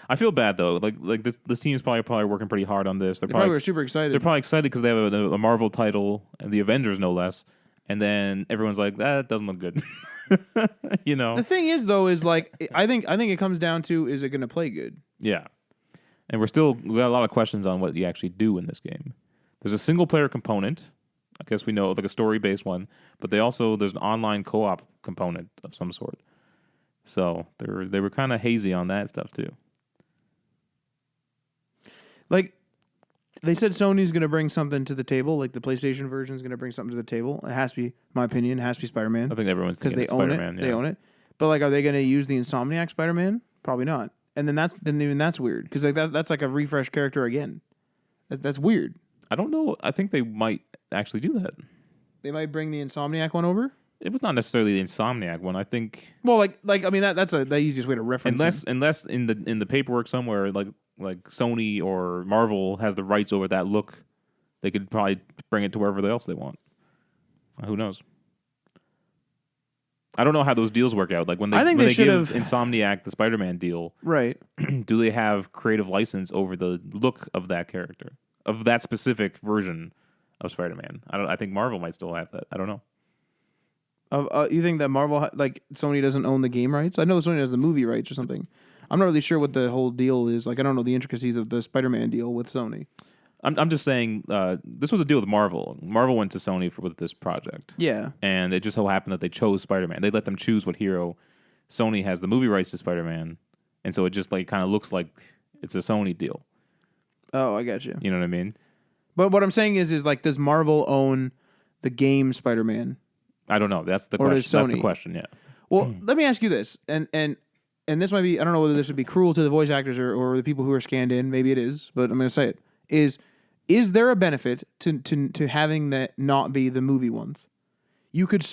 I feel bad though. Like this team is probably working pretty hard on this. They probably were super excited. They're probably excited because they have a Marvel title and the Avengers no less. And then everyone's like, that doesn't look good. The thing is though, is like I think it comes down to, is it going to play good? Yeah. And we got a lot of questions on what you actually do in this game. There's a single player component. I guess we know, like a story based one, but there's an online co-op component of some sort. So they were kind of hazy on that stuff too. Like, they said Sony's going to bring something to the table. Like the PlayStation version is going to bring something to the table. It has to be, my opinion, it has to be Spider-Man. I think everyone's because thinking they own Spider-Man. it. They own it. But like, are they going to use the Insomniac Spider-Man? Probably not. And then that's weird, because like that's like a refresh character again. That's weird. I don't know. I think they might actually do that. They might bring the Insomniac one over. It was not necessarily the Insomniac one. I think. Well, like I mean that's the easiest way to reference. Unless in the paperwork somewhere, like Sony or Marvel has the rights over that look, they could probably bring it to wherever else they want. Who knows? I don't know how those deals work out. Like when they give Insomniac the Spider-Man deal, right? Do they have creative license over the look of that character, of that specific version of Spider-Man? I think Marvel might still have that. I don't know. You think that Marvel, like Sony doesn't own the game rights? I know Sony has the movie rights or something. I'm not really sure what the whole deal is. Like I don't know the intricacies of the Spider-Man deal with Sony. I'm just saying this was a deal with Marvel. Marvel went to Sony with this project. Yeah. And it just so happened that they chose Spider-Man. They let them choose what hero. Sony has the movie rights to Spider-Man, and so it just like kind of looks like it's a Sony deal. Oh, I got you. You know what I mean? But what I'm saying is like, does Marvel own the game Spider-Man? I don't know. That's the or question. does Sony? That's the question. Yeah. Well, let me ask you this, and this might be, I don't know whether this would be cruel to the voice actors or the people who are scanned in. Maybe it is, but I'm going to say it. Is there a benefit to having that not be the movie ones? You could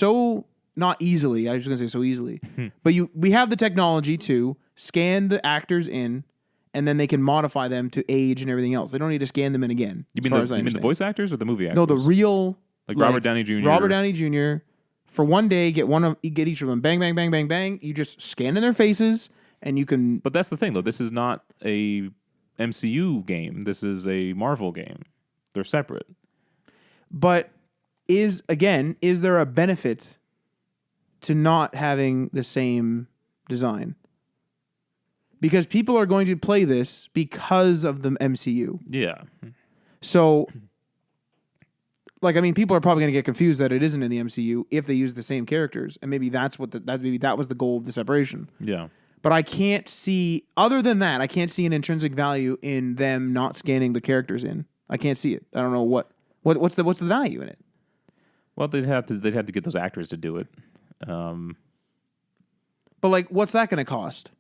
not easily, I was going to say so easily, but we have the technology to scan the actors in, and then they can modify them to age and everything else. They don't need to scan them in again. You mean the voice actors or the movie actors? No, the real, like Robert Downey Jr. Robert Downey Jr. For one day, get each of them. Bang, bang, bang, bang, bang. You just scan in their faces, and you can. But that's the thing, though. This is not a MCU game. This is a Marvel game. They're separate. But is there a benefit to not having the same design? Because people are going to play this because of the MCU. Yeah. So, like, I mean, people are probably going to get confused that it isn't in the MCU if they use the same characters, and maybe that's what maybe that was the goal of the separation. Yeah. But I can't see, other than that, I can't see an intrinsic value in them not scanning the characters in. I can't see it. I don't know what's the value in it. Well, they'd have to get those actors to do it. But like, what's that going to cost?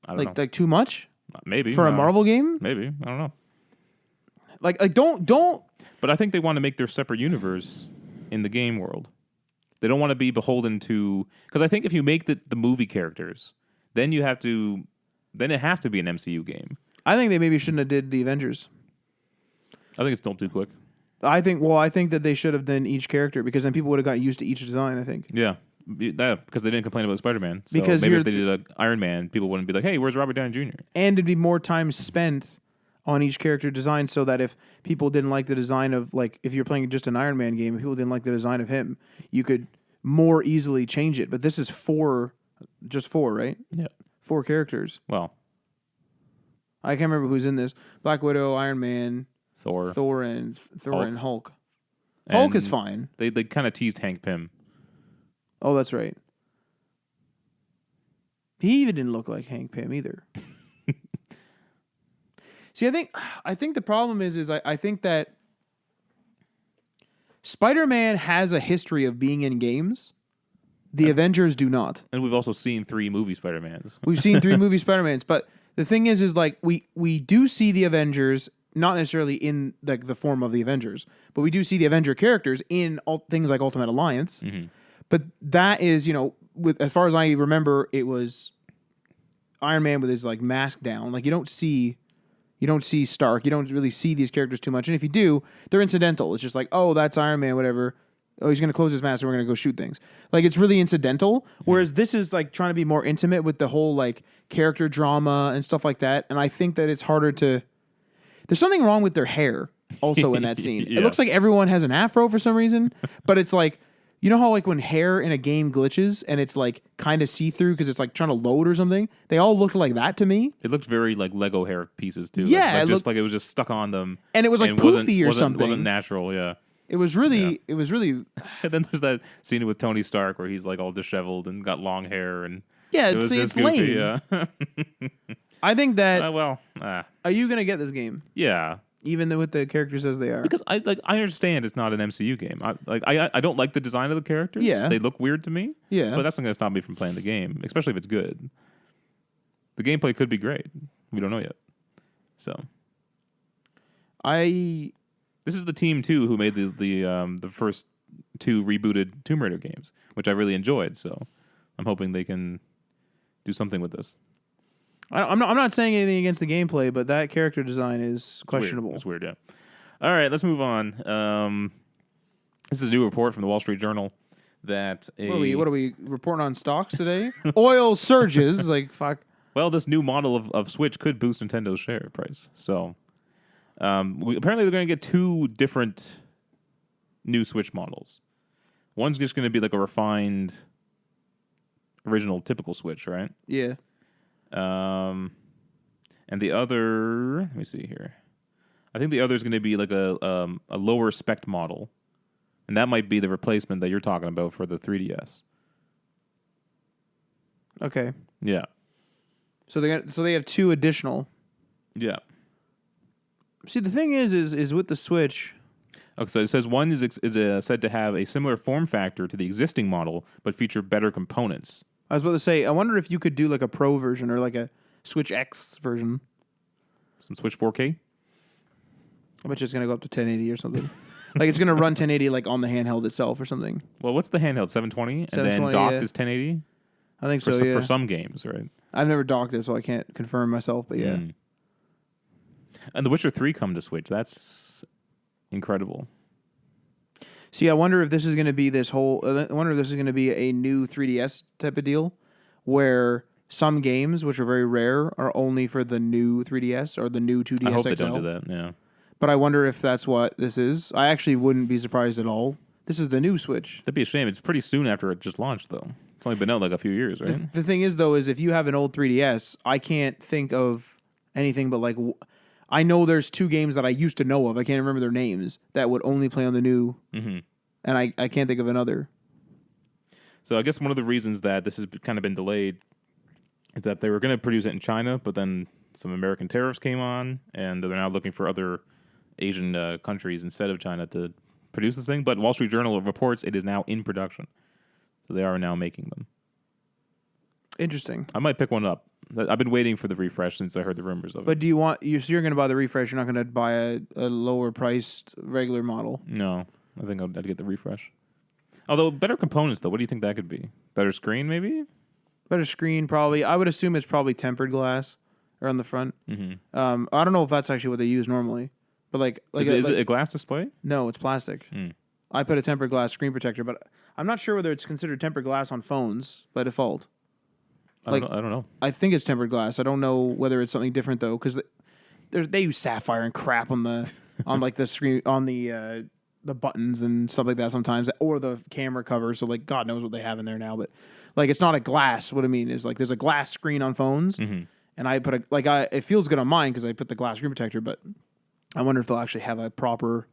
I don't know. Like too much Maybe for a Marvel game? Maybe, I don't know. Like don't. But I think they want to make their separate universe in the game world. They don't want to be beholden to, because I think if you make the movie characters, then it has to be an MCU game. I think they maybe shouldn't have did the Avengers. I think it's still too quick. I think that they should have done each character, because then people would have got used to each design, I think. Yeah. Because they didn't complain about Spider-Man. So Because maybe if they did an Iron Man, people wouldn't be like, hey, where's Robert Downey Jr.? And it'd be more time spent on each character design, so that if people didn't like the design of, like, if you're playing just an Iron Man game, if people didn't like the design of him, you could more easily change it. But this is just four, right? Yeah. 4 characters. Well, I can't remember who's in this. Black Widow, Iron Man, Thor, and Hulk. And Hulk is fine. They kind of teased Hank Pym. Oh, that's right. He even didn't look like Hank Pym either. See, I think the problem is I think that Spider-Man has a history of being in games. The Avengers do not. And we've also seen 3 movie Spider-Mans. We've seen 3 movie Spider-Mans, but the thing is like we do see the Avengers, not necessarily in the form of the Avengers, but we do see the Avenger characters in things like Ultimate Alliance. Mm-hmm. But that is, with as far as I remember, it was Iron Man with his like mask down. Like you don't see Stark. You don't really see these characters too much, and if you do, they're incidental. It's just like, oh, that's Iron Man, whatever. Oh, he's going to close his mask and we're going to go shoot things. Like, it's really incidental. Whereas this is, like, trying to be more intimate with the whole, like, character drama and stuff like that. And I think that it's harder to... There's something wrong with their hair also in that scene. Yeah. It looks like everyone has an afro for some reason. But it's like... You know how, like, when hair in a game glitches and it's, like, kind of see-through because it's, like, trying to load or something? They all looked like that to me. It looked very, like, Lego hair pieces, too. Yeah. Like it was just stuck on them. And it was, like, poofy or something. Wasn't natural, yeah. It was really... And then there's that scene with Tony Stark where he's like all disheveled and got long hair, and yeah, it was just it's goofy, lame. yeah. I think that... Are you gonna get this game? Yeah. Even though with the characters as they are? Because I understand it's not an MCU game. I don't like the design of the characters. Yeah. They look weird to me. Yeah. But that's not gonna stop me from playing the game, especially if it's good. The gameplay could be great. We don't know yet. So This is the team too who made the first 2 rebooted Tomb Raider games, which I really enjoyed. So I'm hoping they can do something with this. I'm not saying anything against the gameplay, but that character design is questionable. It's weird, yeah. All right, let's move on. This is a new report from the Wall Street Journal that what are we reporting on stocks today? Oil surges, like fuck. Well, this new model of Switch could boost Nintendo's share price. So apparently they're going to get 2 different new Switch models. One's just going to be like a refined, original, typical Switch, right? Yeah. And the other, let me see here. I think the other is going to be like a lower spec model, and that might be the replacement that you're talking about for the 3DS. Okay. Yeah. So they have 2 additional. Yeah. See, the thing is with the Switch. Okay, so it says one is said to have a similar form factor to the existing model, but feature better components. I was about to say, I wonder if you could do like a Pro version or like a Switch X version. Some Switch 4K? I bet you it's going to go up to 1080 or something. Like it's going to run 1080 like on the handheld itself or something. Well, what's the handheld? 720? And then 720, docked yeah. is 1080? I think so, yeah. For some games, right? I've never docked it, so I can't confirm myself, but yeah. And The Witcher 3 come to Switch. That's incredible. See, I wonder if this is going to be a new 3DS type of deal where some games, which are very rare, are only for the new 3DS or the new 2DS XL. I hope they don't do that, yeah. But I wonder if that's what this is. I actually wouldn't be surprised at all. This is the new Switch. That'd be a shame. It's pretty soon after it just launched, though. It's only been out like a few years, right? The thing is, though, is if you have an old 3DS, I can't think of anything but like I know there's 2 games that I used to know of. I can't remember their names that would only play on the new, and I can't think of another. So I guess one of the reasons that this has kind of been delayed is that they were going to produce it in China, but then some American tariffs came on, and they're now looking for other Asian countries instead of China to produce this thing. But Wall Street Journal reports it is now in production, so they are now making them. Interesting. I might pick one up. I've been waiting for the refresh since I heard the rumors of it. But do you want so you're going to buy the refresh? You're not going to buy a lower priced regular model? No, I think I'd get the refresh. Although better components, though, what do you think that could be? Better screen, maybe? Better screen, probably. I would assume it's probably tempered glass or on the front. I don't know if that's actually what they use normally, but like is it a glass display? No, it's plastic. I put a tempered glass screen protector, but I'm not sure whether it's considered tempered glass on phones by default. I don't know. I think it's tempered glass. I don't know whether it's something different though, because they use sapphire and crap on the like the screen on the buttons and stuff like that sometimes, or the camera cover. So like God knows what they have in there now, but like it's not a glass. What I mean is like there's a glass screen on phones, and I put it feels good on mine because I put the glass screen protector, but I wonder if they'll actually have a proper.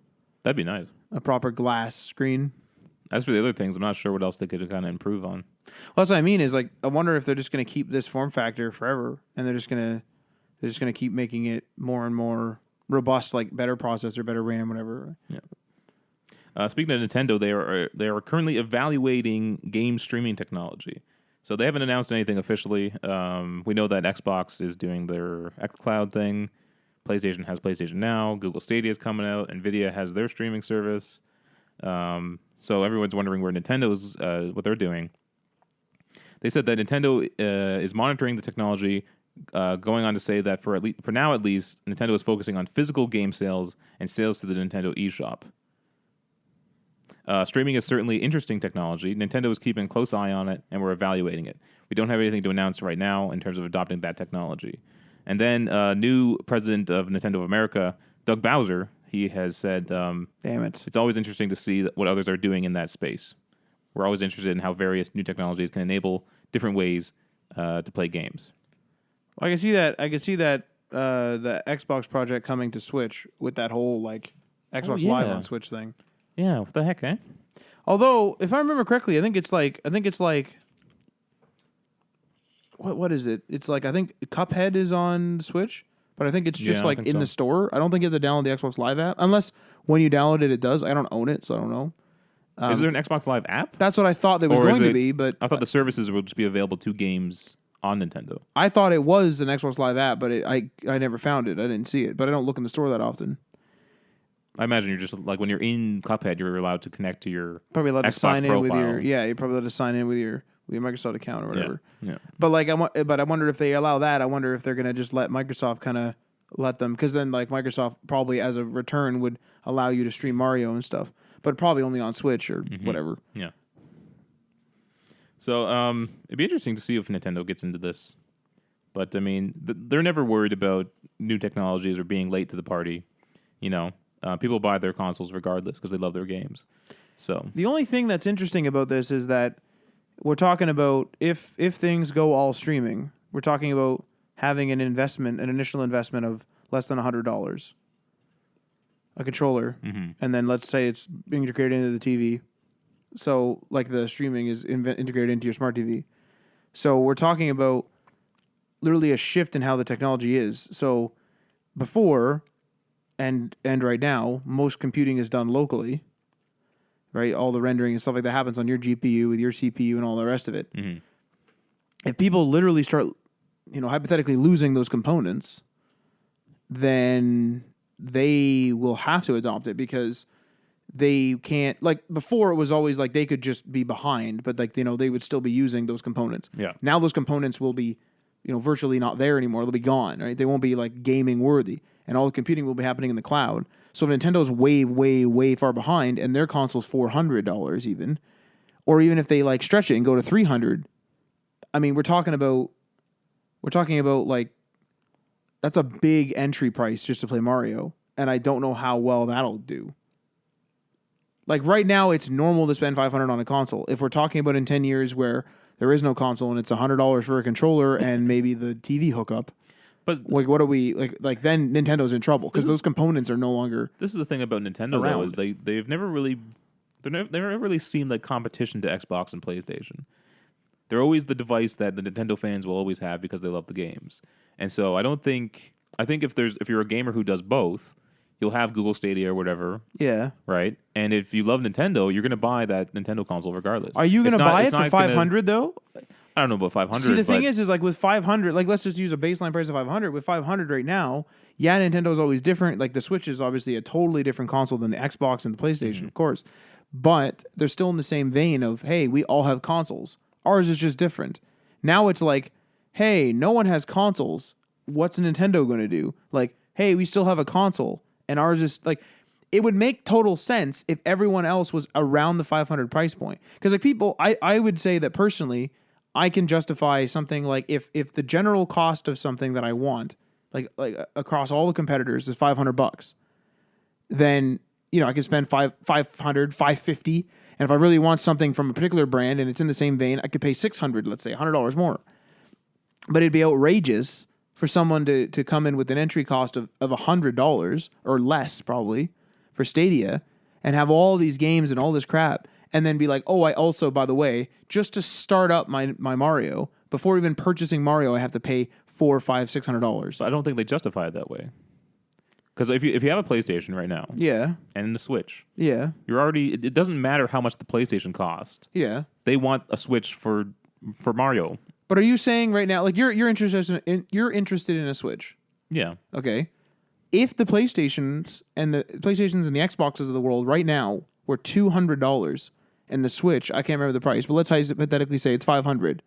That'd be nice. A proper glass screen. As for the other things, I'm not sure what else they could kind of improve on. Well, that's what I mean. Is like I wonder if they're just going to keep this form factor forever, and they're just going to keep making it more and more robust, like better processor, better RAM, whatever. Yeah. Speaking of Nintendo, they are currently evaluating game streaming technology. So they haven't announced anything officially. We know that Xbox is doing their xCloud thing. PlayStation has PlayStation Now. Google Stadia is coming out. Nvidia has their streaming service. So everyone's wondering where Nintendo's what they're doing. They said that Nintendo is monitoring the technology, going on to say that for now at least, Nintendo is focusing on physical game sales and sales to the Nintendo eShop. Streaming is certainly interesting technology. Nintendo is keeping a close eye on it, and we're evaluating it. We don't have anything to announce right now in terms of adopting that technology. And then new president of Nintendo of America, Doug Bowser, he has said, "Damn it! It's always interesting to see what others are doing in that space. We're always interested in how various new technologies can enable different ways to play games." Well, I can see that the Xbox project coming to Switch with that whole like Xbox Live on Switch thing. Yeah, what the heck, eh? Although, if I remember correctly, I think it's like what is it? It's like I think Cuphead is on Switch. But I think it's just like in the store. I don't think you have to download the Xbox Live app. Unless when you download it, it does. I don't own it, so I don't know. Is there an Xbox Live app? That's what I thought there was going to be. But I thought the services will just be available to games on Nintendo. I thought it was an Xbox Live app, but I never found it. I didn't see it. But I don't look in the store that often. I imagine you're just like when you're in Cuphead, you're allowed to connect to your probably allowed Xbox to sign profile. In with your you're probably allowed to sign in with your Microsoft account or whatever. Yeah. But like I wonder if they allow that. I wonder if they're going to just let Microsoft kind of let them, because then like Microsoft probably as a return would allow you to stream Mario and stuff, but probably only on Switch or whatever. Yeah. So it'd be interesting to see if Nintendo gets into this, but I mean they're never worried about new technologies or being late to the party. You know, people buy their consoles regardless because they love their games. So the only thing that's interesting about this is that we're talking about if things go all streaming, we're talking about having an initial investment of less than $100, a controller, and then let's say it's being integrated into the TV. So like the streaming is integrated into your smart TV. So we're talking about literally a shift in how the technology is. So before and right now, most computing is done locally, right? All the rendering and stuff like that happens on your GPU with your CPU and all the rest of it. If people literally start hypothetically losing those components, then they will have to adopt it because they can't, like before it was always like they could just be behind, but like, they would still be using those components. Yeah. Now those components will be, virtually not there anymore. They'll be gone, right? They won't be like gaming worthy and all the computing will be happening in the cloud. So if Nintendo's way, way, way far behind and their console's $400 even, or even if they like stretch it and go to $300, I mean, we're talking about like, that's a big entry price just to play Mario, and I don't know how well that'll do. Like right now, it's normal to spend $500 on a console. If we're talking about in 10 years where there is no console and it's $100 for a controller and maybe the TV hookup, But like what are we like? Then Nintendo's in trouble because those components are no longer. this is the thing about Nintendo though, is they've never really they've never really seen like competition to Xbox and PlayStation. They're always the device that the Nintendo fans will always have because they love the games. And so I think if you're a gamer who does both, you'll have Google Stadia or whatever, Yeah. right? And if you love Nintendo, you're going to buy that Nintendo console regardless. Are you going to buy it for 500 though? I don't know about 500. See, the thing is like with 500, like let's just use a baseline price of 500. With 500 right now, yeah, Nintendo's always different. Like the Switch is obviously a totally different console than the Xbox and the PlayStation, of course. But they're still in the same vein of, hey, we all have consoles. Ours is just different. Now it's like, hey, no one has consoles. What's Nintendo going to do? Like, hey, we still have a console. And ours is like, it would make total sense if everyone else was around the 500 price point. Because like people, I would say that personally, I can justify something like if the general cost of something that I want, like across all the competitors is $500, then I can spend 500, 550. And if I really want something from a particular brand and it's in the same vein, I could pay $600, let's say $100 more. But it'd be outrageous for someone to come in with an entry cost of $100 or less probably for Stadia and have all these games and all this crap and then be like, oh, I also, by the way, just to start up my Mario, before even purchasing Mario, I have to pay $400, $500, $600. But I don't think they justify it that way. Because if you have a PlayStation right now, Yeah. and the Switch, Yeah. you're already. It doesn't matter how much the PlayStation costs. Yeah. They want a Switch for Mario. But are you saying right now, like you're interested in a Switch? Yeah. Okay. If the PlayStations and the the Xboxes of the world right now were $200 and the Switch, I can't remember the price, but let's hypothetically say it's 500.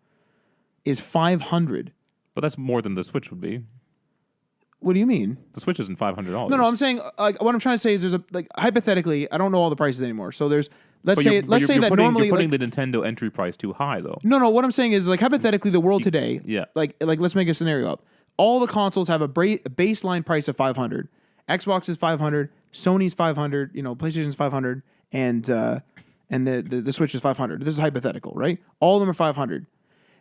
Is 500? But that's more than the Switch would be. What do you mean? The Switch isn't $500. No, I'm saying like what I'm trying to say is there's a like hypothetically, I don't know all the prices anymore. So there's let's say that normally you're putting the Nintendo entry price too high though. No, what I'm saying is like hypothetically the world today, yeah. Like let's make a scenario up. All the consoles have a baseline price of 500. Xbox is 500, Sony's 500, PlayStation's 500, and the Switch is 500. This is hypothetical, right? All of them are 500.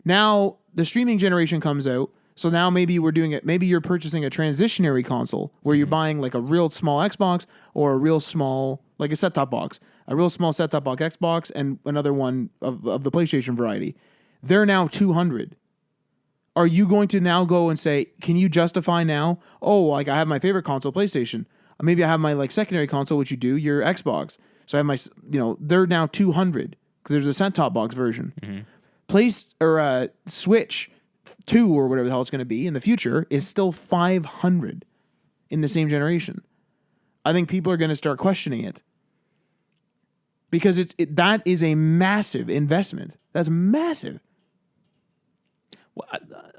Now the streaming generation comes out. So now maybe we're doing it. Maybe you're purchasing a transitionary console where you're buying like a real small Xbox or a real small, like a set-top box, a real small set-top box Xbox and another one of the PlayStation variety. They're now 200. Are you going to now go and say, can you justify now? Oh, like I have my favorite console, PlayStation. Maybe I have my like secondary console, which you do, your Xbox. So I have my, they're now 200 because there's a set-top box version. Switch 2 or whatever the hell it's going to be in the future is still 500 in the same generation. I think people are going to start questioning it because that is a massive investment. That's massive. Well,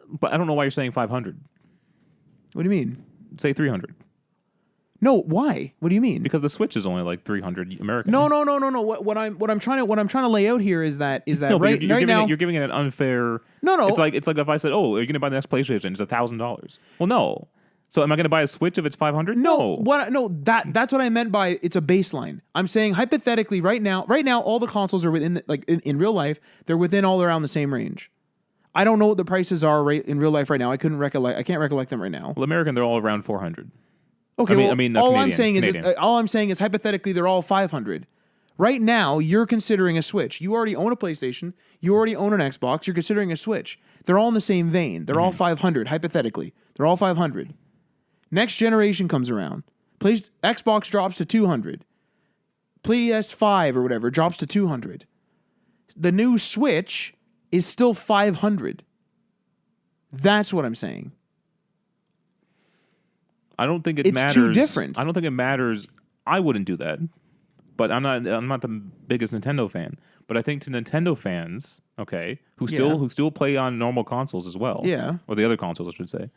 but I don't know why you're saying 500. What do you mean? Say 300. No, why? What do you mean? Because the Switch is only like 300 American. No. What I'm trying to lay out here is that no, right now you're giving it an unfair. No. It's like if I said, "Oh, are you going to buy the next PlayStation? It's $1,000." Well, no. So am I going to buy a Switch if it's 500? No. That's what I meant by it's a baseline. I'm saying hypothetically right now all the consoles are within in real life, they're within all around the same range. I don't know what the prices are in real life right now. I can't recollect them right now. Well, American, they're all around 400. Okay, I mean, all Canadian. I'm saying is hypothetically they're all 500. Right now, you're considering a Switch. You already own a PlayStation. You already own an Xbox. You're considering a Switch. They're all in the same vein. They're all 500, hypothetically. They're all 500. Next generation comes around. Xbox drops to 200. PS5 or whatever drops to 200. The new Switch is still 500. That's what I'm saying. I don't think it's matters. Too different. I don't think it matters. I wouldn't do that. But I'm not the biggest Nintendo fan. But I think to Nintendo fans, okay, who still play on normal consoles as well. Yeah. Or the other consoles, I should say.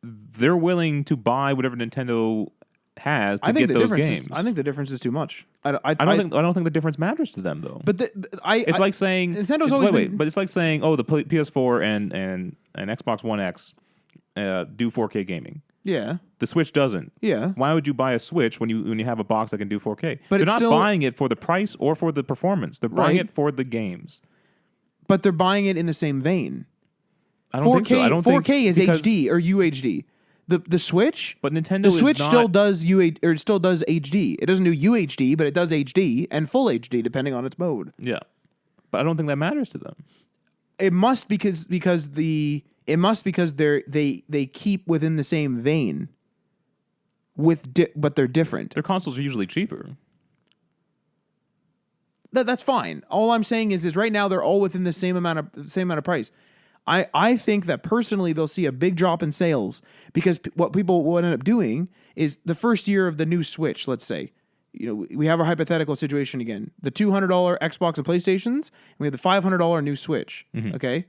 They're willing to buy whatever Nintendo has to get those games. I think the difference is too much. I don't think the difference matters to them though. But it's like saying Nintendo's always been, but it's like saying, oh, the PS4 and Xbox One X do 4K gaming. Yeah. The Switch doesn't. Yeah. Why would you buy a Switch when you have a box that can do 4K? But they're it's not still, buying it for the price or for the performance. They're buying Right. it for the games. but they're buying it in the same vein. I don't 4K, think so. I don't 4K think is because- HD or UHD. The Switch, But Nintendo the Switch is not, still does it still does HD. It doesn't do UHD, but it does HD and full HD depending on its mode. Yeah. But I don't think that matters to them. It must because they keep within the same vein but they're different. Their consoles are usually cheaper. That's fine. All I'm saying is right now they're all within the same amount of price. I think that personally they'll see a big drop in sales because what people will end up doing is the first year of the new Switch, let's say, we have our hypothetical situation again. The $200 Xbox and PlayStations, and we have the $500 new Switch. Okay?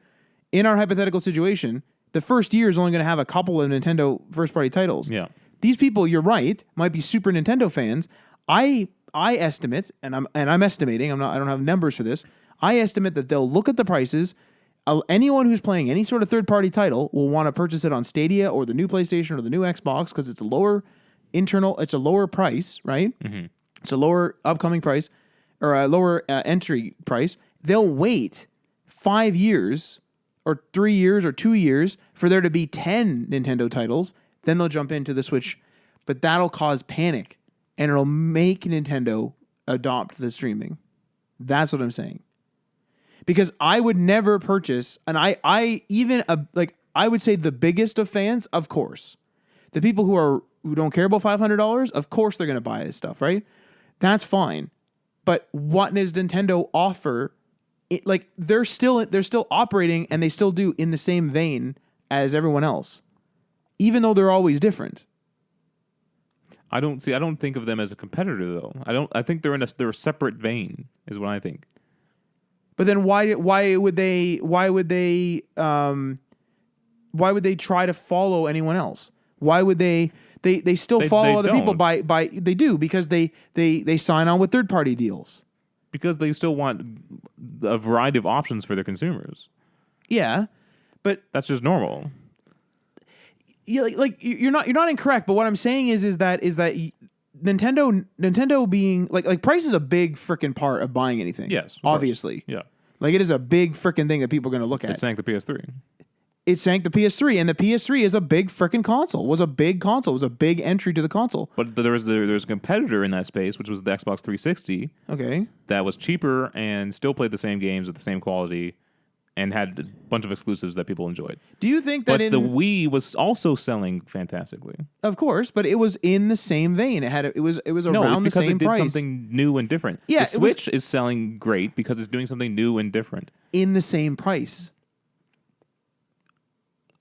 In our hypothetical situation, the first year is only going to have a couple of Nintendo first-party titles. Yeah. These people, you're right, might be Super Nintendo fans. I estimate, and I'm estimating. I don't have numbers for this. I estimate that they'll look at the prices. Anyone who's playing any sort of third-party title will want to purchase it on Stadia or the new PlayStation or the new Xbox because it's a lower price, right? Mm-hmm. It's a lower upcoming price or a lower entry price. They'll wait 5 years or 3 years or 2 years for there to be 10 Nintendo titles. Then they'll jump into the Switch. But that'll cause panic and it'll make Nintendo adopt the streaming. That's what I'm saying. Because I would never purchase, and I would say the biggest of fans, of course, the people who don't care about $500, of course they're going to buy this stuff, right? That's fine. But what does Nintendo offer? They're still operating, and they still do in the same vein as everyone else, even though they're always different. I don't think of them as a competitor though. I think they're a separate vein, is what I think. But then why would they try to follow anyone else? Why would they still follow other people by they do because they sign on with third-party deals. Because they still want a variety of options for their consumers. Yeah. But that's just normal. Yeah, you're not incorrect, but what I'm saying is that Nintendo being like price is a big freaking part of buying anything. Yes, obviously. Yeah, like it is a big freaking thing that people are going to look at. It sank the PS3. It sank the PS3, and the PS3 is a big freaking console. Was a big console. Was a big entry to the console. But there was a competitor in that space, which was the Xbox 360. Okay. That was cheaper and still played the same games at the same quality. And had a bunch of exclusives that people enjoyed. Do you think that the Wii was also selling fantastically? Of course, but it was in the same vein. It was around the same price. It did something new and different. Yeah, the Switch is selling great because it's doing something new and different. In the same price.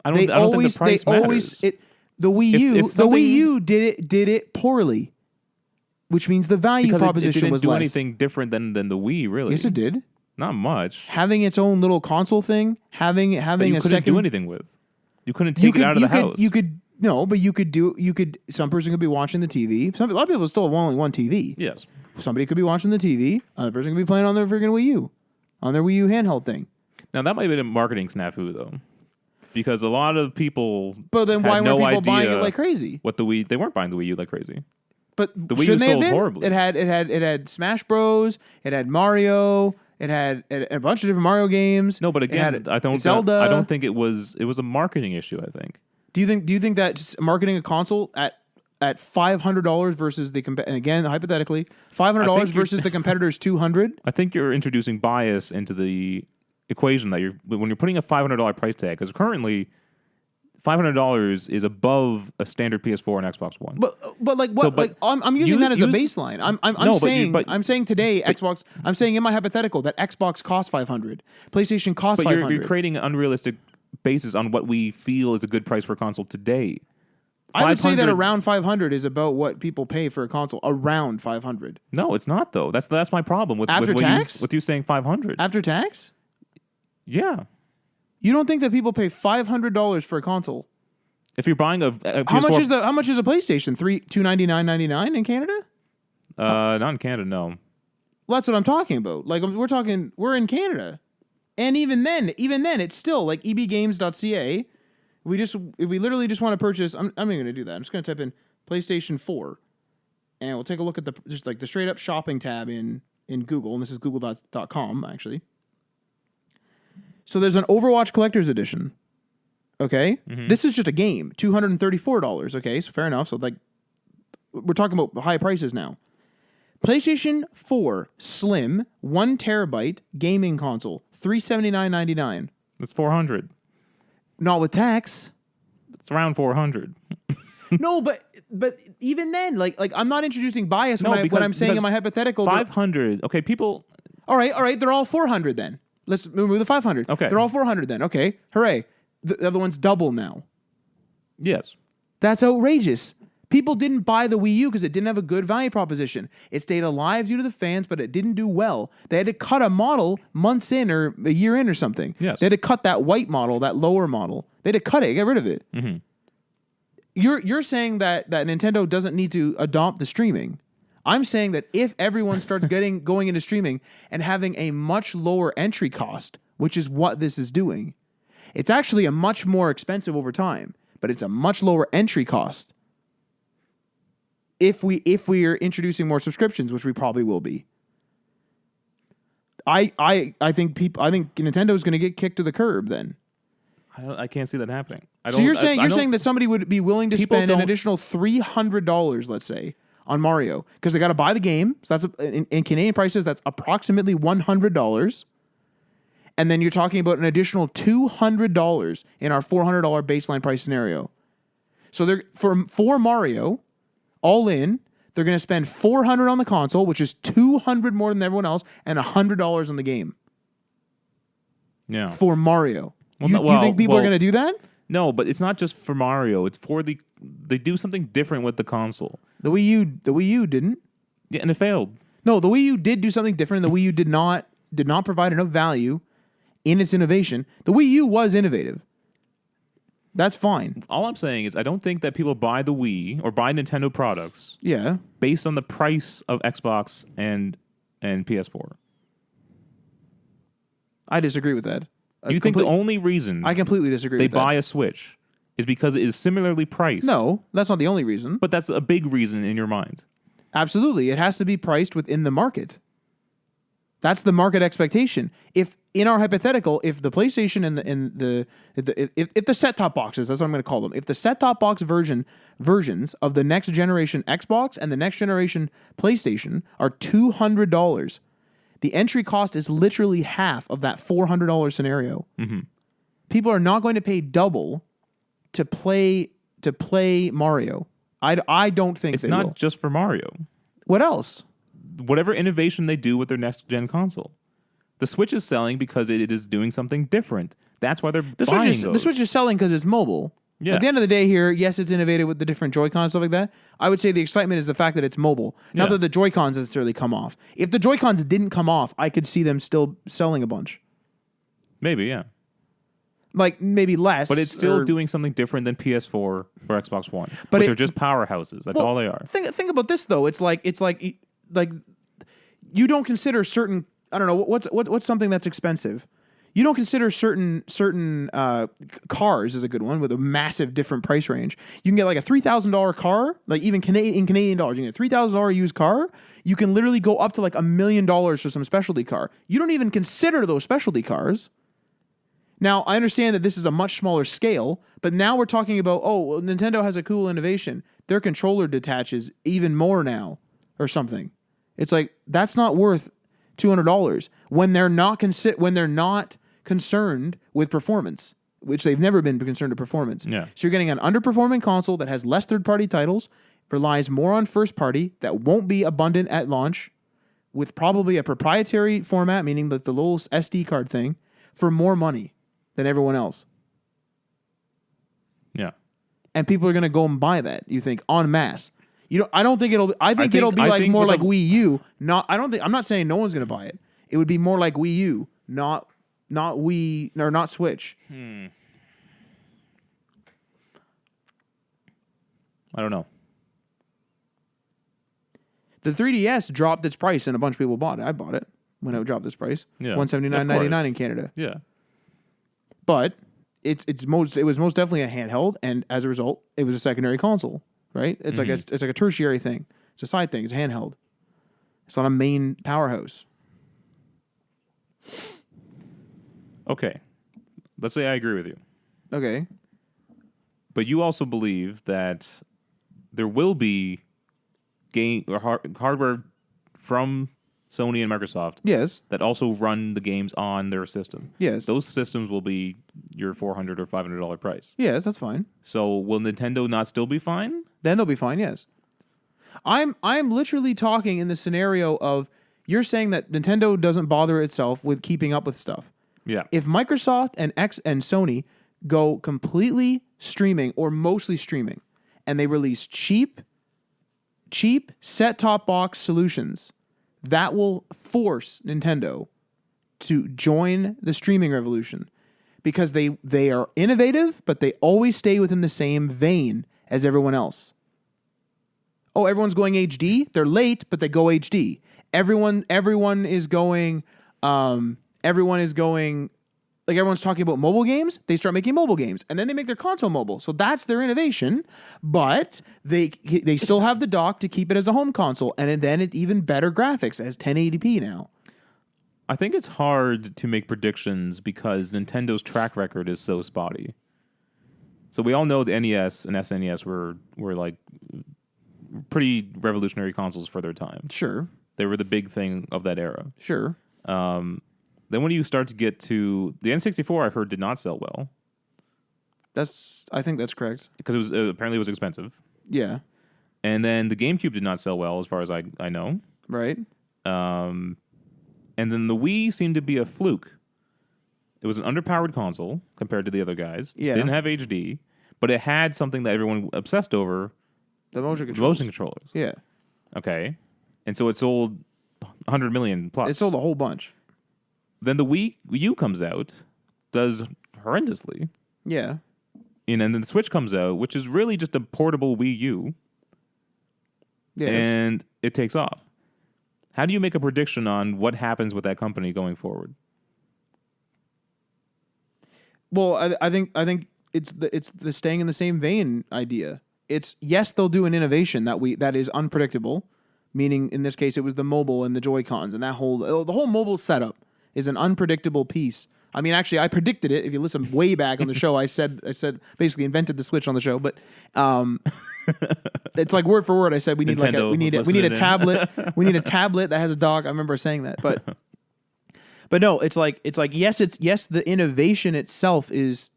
I don't think the price matters. The Wii U did it poorly, which means the value proposition was less. It didn't do anything different than the Wii, really. Yes, it did. Not much. Having its own little console thing, having you a couldn't second do anything with. You couldn't take it out of the house. Some person could be watching the TV. A lot of people still have only one TV. Yes. Somebody could be watching the TV. Another person could be playing on their freaking Wii U, on their Wii U handheld thing. Now that might have been a marketing snafu though, because a lot of people. But then why weren't people buying it like crazy? They weren't buying the Wii U like crazy. But the Wii U sold horribly. It had Smash Bros. It had Mario. It had a bunch of different Mario games. No, but again, Zelda. I don't think it was a marketing issue. I think. Do you think that just marketing a console at $500 versus and again hypothetically $500 versus the competitor's $200? I think you're introducing bias into the equation that when you're putting a $500 price tag, because currently $500 is above a standard PS4 and Xbox One. But like what? So, I'm using that as a baseline. I'm saying today Xbox. I'm saying in my hypothetical that Xbox costs $500, PlayStation costs $500. But you're creating an unrealistic basis on what we feel is a good price for a console today. I would say that around $500 is about what people pay for a console. Around $500. No, it's not though. That's my problem with you saying $500 after tax. Yeah. You don't think that people pay $500 for a console? If you're buying a PS4, how much is a PlayStation? $299.99 in Canada? Not in Canada, no. Well, that's what I'm talking about. Like we're in Canada, and even then, it's still like ebgames.ca. If we literally just want to purchase, I'm not going to do that. I'm just going to type in PlayStation 4, and we'll take a look at just like the straight up shopping tab in Google, and this is google.com actually. So there's an Overwatch Collector's Edition. Okay, This is just a game, $234. Okay, so fair enough. So like, we're talking about high prices now. PlayStation 4 Slim 1 terabyte gaming console, $379.99. That's $400. Not with tax. It's around $400. No, but even then, like I'm not introducing bias when I'm saying in my hypothetical. $500. Okay, people. All right. They're all $400 then. Let's remove the $500. Okay, they're all $400 then. Okay, hooray. The other one's double now. Yes, that's outrageous. People didn't buy the Wii U because it didn't have a good value proposition. It stayed alive due to the fans, but it didn't do well. They had to cut a model months in or a year in or something. Yes. They had to cut that white model, that lower model. They had to cut it, get rid of it. Mm-hmm. You're saying that Nintendo doesn't need to adopt the streaming. I'm saying that if everyone starts going into streaming and having a much lower entry cost, which is what this is doing, it's actually a much more expensive over time, but it's a much lower entry cost. If we are introducing more subscriptions, which we probably will be, I think Nintendo is going to get kicked to the curb. Then I can't see that happening. So you're saying that somebody would be willing to spend an additional $300, let's say, on Mario because they got to buy the game. So that's in Canadian prices, that's approximately $100. And then you're talking about an additional $200 in our $400 baseline price scenario. So they're for Mario. All in, they're going to spend $400 on the console, which is $200 more than everyone else, and $100 on the game. Yeah. For Mario. You think people are going to do that? No, but it's not just for Mario. It's for they do something different with the console. The Wii U didn't. Yeah, and it failed. No, the Wii U did do something different. The Wii U did not provide enough value in its innovation. The Wii U was innovative. That's fine. All I'm saying is I don't think that people buy the Wii or buy Nintendo products based on the price of Xbox and PS4. I disagree with that. You think the only reason I completely disagree they with that. buy a Switch is because it is similarly priced? No, that's not the only reason. But that's a big reason in your mind. Absolutely. It has to be priced within the market. That's the market expectation. If in our hypothetical, if the PlayStation and if the set-top boxes, that's what I'm going to call them, if the set-top box versions of the next generation Xbox and the next generation PlayStation are $200, the entry cost is literally half of that $400 scenario. Mm-hmm. People are not going to pay double to play Mario. I don't think it's not just for Mario. What else? Whatever innovation they do with their next gen console. The Switch is selling because it is doing something different. That's why they're buying those. The Switch is selling because it's mobile. Yeah. At the end of the day here, yes, it's innovative with the different Joy-Cons and stuff like that. I would say the excitement is the fact that it's mobile. Not that the Joy-Cons necessarily come off. If the Joy-Cons didn't come off, I could see them still selling a bunch. Maybe, yeah. Like, maybe less. But it's still doing something different than PS4 or Xbox One, which are just powerhouses. That's all they are. Think about this, though. It's like you don't consider certain... I don't know, what's something that's expensive? You don't consider certain cars is a good one with a massive different price range. You can get like a $3,000 car, like even in Canadian dollars, you can get a $3,000 used car. You can literally go up to like $1 million for some specialty car. You don't even consider those specialty cars. Now, I understand that this is a much smaller scale, but now we're talking about, well, Nintendo has a cool innovation. Their controller detaches even more now or something. It's like, that's not worth $200 when they're not concerned with performance, which they've never been concerned with performance. Yeah. So you're getting an underperforming console that has less third-party titles, relies more on first-party, that won't be abundant at launch, with probably a proprietary format, meaning that the little SD card thing, for more money than everyone else. Yeah. And people are going to go and buy that, you think, en masse. I don't think it'll. I think it'll be more like Wii U. I'm not saying no one's going to buy it. It would be more like Wii U, not Wii or not Switch. I don't know. The 3DS dropped its price, and a bunch of people bought it. I bought it when it dropped its price. Yeah, $179.99 in Canada. Yeah. But it was most definitely a handheld, and as a result, it was a secondary console, right? It's like it's like a tertiary thing. It's a side thing. It's a handheld. It's not a main powerhouse. Okay, let's say I agree with you, Okay. but you also believe that there will be game or hardware from Sony and Microsoft Yes. that also run the games on their system. Yes. Those systems will be your $400 or $500 price. Yes, that's fine. So will Nintendo not still be fine? Then they'll be fine. Yes. I'm literally talking in the scenario of you're saying that Nintendo doesn't bother itself with keeping up with stuff. Yeah. If Microsoft and Sony go completely streaming or mostly streaming, and they release cheap set-top box solutions, that will force Nintendo to join the streaming revolution because they are innovative, but they always stay within the same vein as everyone else. Oh, everyone's going HD. They're late, but they go HD. Everyone is going. Like everyone's talking about mobile games. They start making mobile games, and then they make their console mobile. So that's their innovation. But they still have the dock to keep it as a home console, and then it even better graphics. It has 1080p now. I think it's hard to make predictions because Nintendo's track record is so spotty. So we all know the NES and SNES were like pretty revolutionary consoles for their time. Sure. They were the big thing of that era. Sure. Then when you start to get to the N64, I heard did not sell well I think that's correct. because it was apparently it was expensive. Yeah. And then the GameCube did not sell well, as far as I know. Right. And then the Wii seemed to be a fluke. It was an underpowered console compared to the other guys. Yeah. Didn't have HD, but it had something that everyone obsessed over: The motion controls. motion controllers. Yeah. Okay, and so it sold 100 million plus. It sold a whole bunch. Then the Wii U comes out, does horrendously. Yeah. And then the Switch comes out, which is really just a portable Wii U, Yes. and it takes off. How do you make a prediction on what happens with that company going forward? Well, I think it's the staying in the same vein idea. It's yes, they'll do an innovation that is unpredictable, meaning in this case it was the mobile and the Joy-Cons and the whole mobile setup is an unpredictable piece. I mean, actually, I predicted it. If you listen way back on the show, I said basically invented the Switch on the show, but it's like word for word. I said we need Nintendo we need a tablet. We need a tablet that has a dock. I remember saying that, but no, it's like yes, the innovation itself is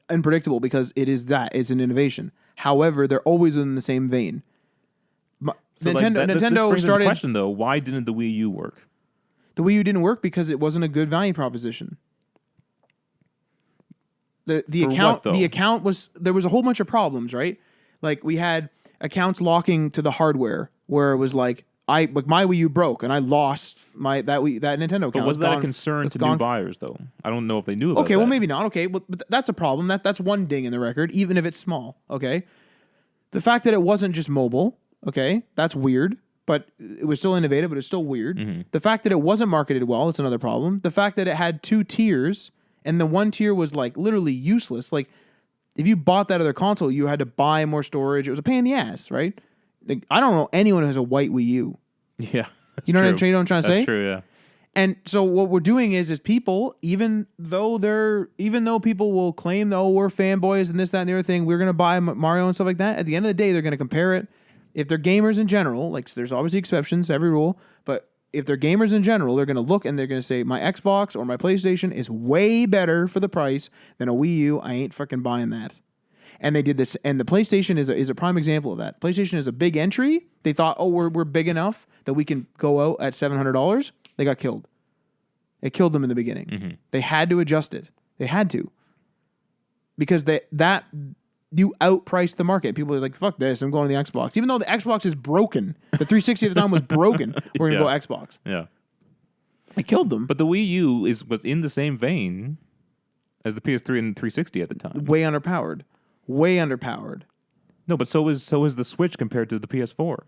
unpredictable because it's an innovation. However, they're always in the same vein. So Nintendo this brings into started. question though: why didn't the Wii U work? The Wii U didn't work because it wasn't a good value proposition. The account was there was a whole bunch of problems, right? Like we had accounts locking to the hardware where it was like my Wii U broke and I lost that Nintendo account. But was that a concern to new buyers though? I don't know if they knew about Okay, that. well maybe not. Okay, but that's a problem. That's one ding in the record, even if it's small. Okay, the fact that it wasn't just mobile, okay, that's weird. But it was still innovative, but it's still weird. Mm-hmm. The fact that it wasn't marketed well, it's another problem. The fact that it had 2 tiers and the one tier was like literally useless. Like if you bought that other console, you had to buy more storage. It was a pain in the ass, right? Like, I don't know anyone who has a white Wii U. Yeah, You know what I'm trying to say? That's true. Yeah. And so what we're doing is people, even though people will claim, we're fanboys and this, that, and the other thing, we're gonna buy Mario and stuff like that. At the end of the day, they're gonna compare it. If they're gamers in general, like there's obviously exceptions to every rule, but if they're gamers in general, they're going to look and they're going to say, my Xbox or my PlayStation is way better for the price than a Wii U. I ain't fucking buying that. And they did this, and the PlayStation is a prime example of that. PlayStation is a big entry. They thought, we're big enough that we can go out at $700. They got killed. It killed them in the beginning. Mm-hmm. They had to adjust it. They had to. Because you outpriced the market. People are like, fuck this, I'm going to the Xbox. Even though the Xbox is broken. The 360 at the time was broken. We're going to go Xbox. Yeah. It killed them. But the Wii U was in the same vein as the PS3 and 360 at the time. Way underpowered. No, but so is the Switch compared to the PS4.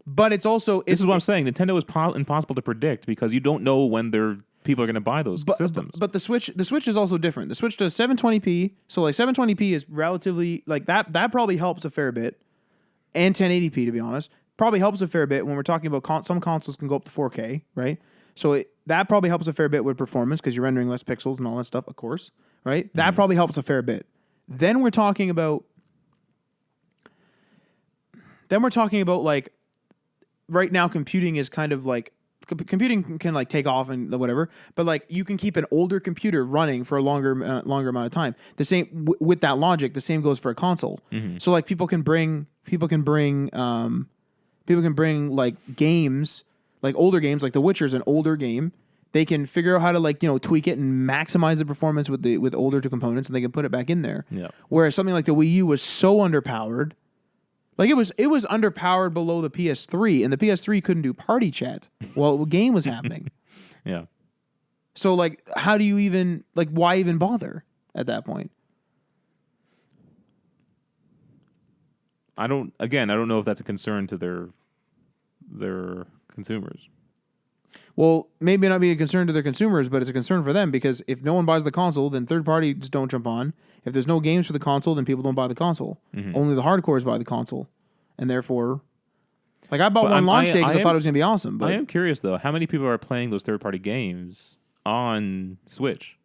But it's also... This is what I'm saying. Nintendo is impossible to predict because you don't know when their people are going to buy those systems. But the Switch is also different. The Switch does 720p, so like 720p is relatively like that probably helps a fair bit, and 1080p to be honest probably helps a fair bit when we're talking about some consoles can go up to 4K, right? So that probably helps a fair bit with performance because you're rendering less pixels and all that stuff, of course, right? Mm-hmm. That probably helps a fair bit. Then we're talking about like right now computing is kind of like computing can like take off and whatever, but like you can keep an older computer running for a longer amount of time. The same with that logic, the same goes for a console. Mm-hmm. So like people can bring like games, like older games, like The Witcher's an older game. They can figure out how to like, tweak it and maximize the performance with older components, and they can put it back in there. Yeah. Whereas something like the Wii U was so underpowered. Like it was underpowered below the PS3, and the PS3 couldn't do party chat while a game was happening. Yeah. So like, how do you even like? Why even bother at that point? I don't know if that's a concern to their consumers. Well, maybe not be a concern to their consumers, but it's a concern for them because if no one buys the console, then third parties don't jump on. If there's no games for the console, then people don't buy the console. Mm-hmm. Only the hardcores buy the console, and therefore, like I bought one launch day because I thought it was gonna be awesome. But I am curious though, how many people are playing those third-party games on Switch?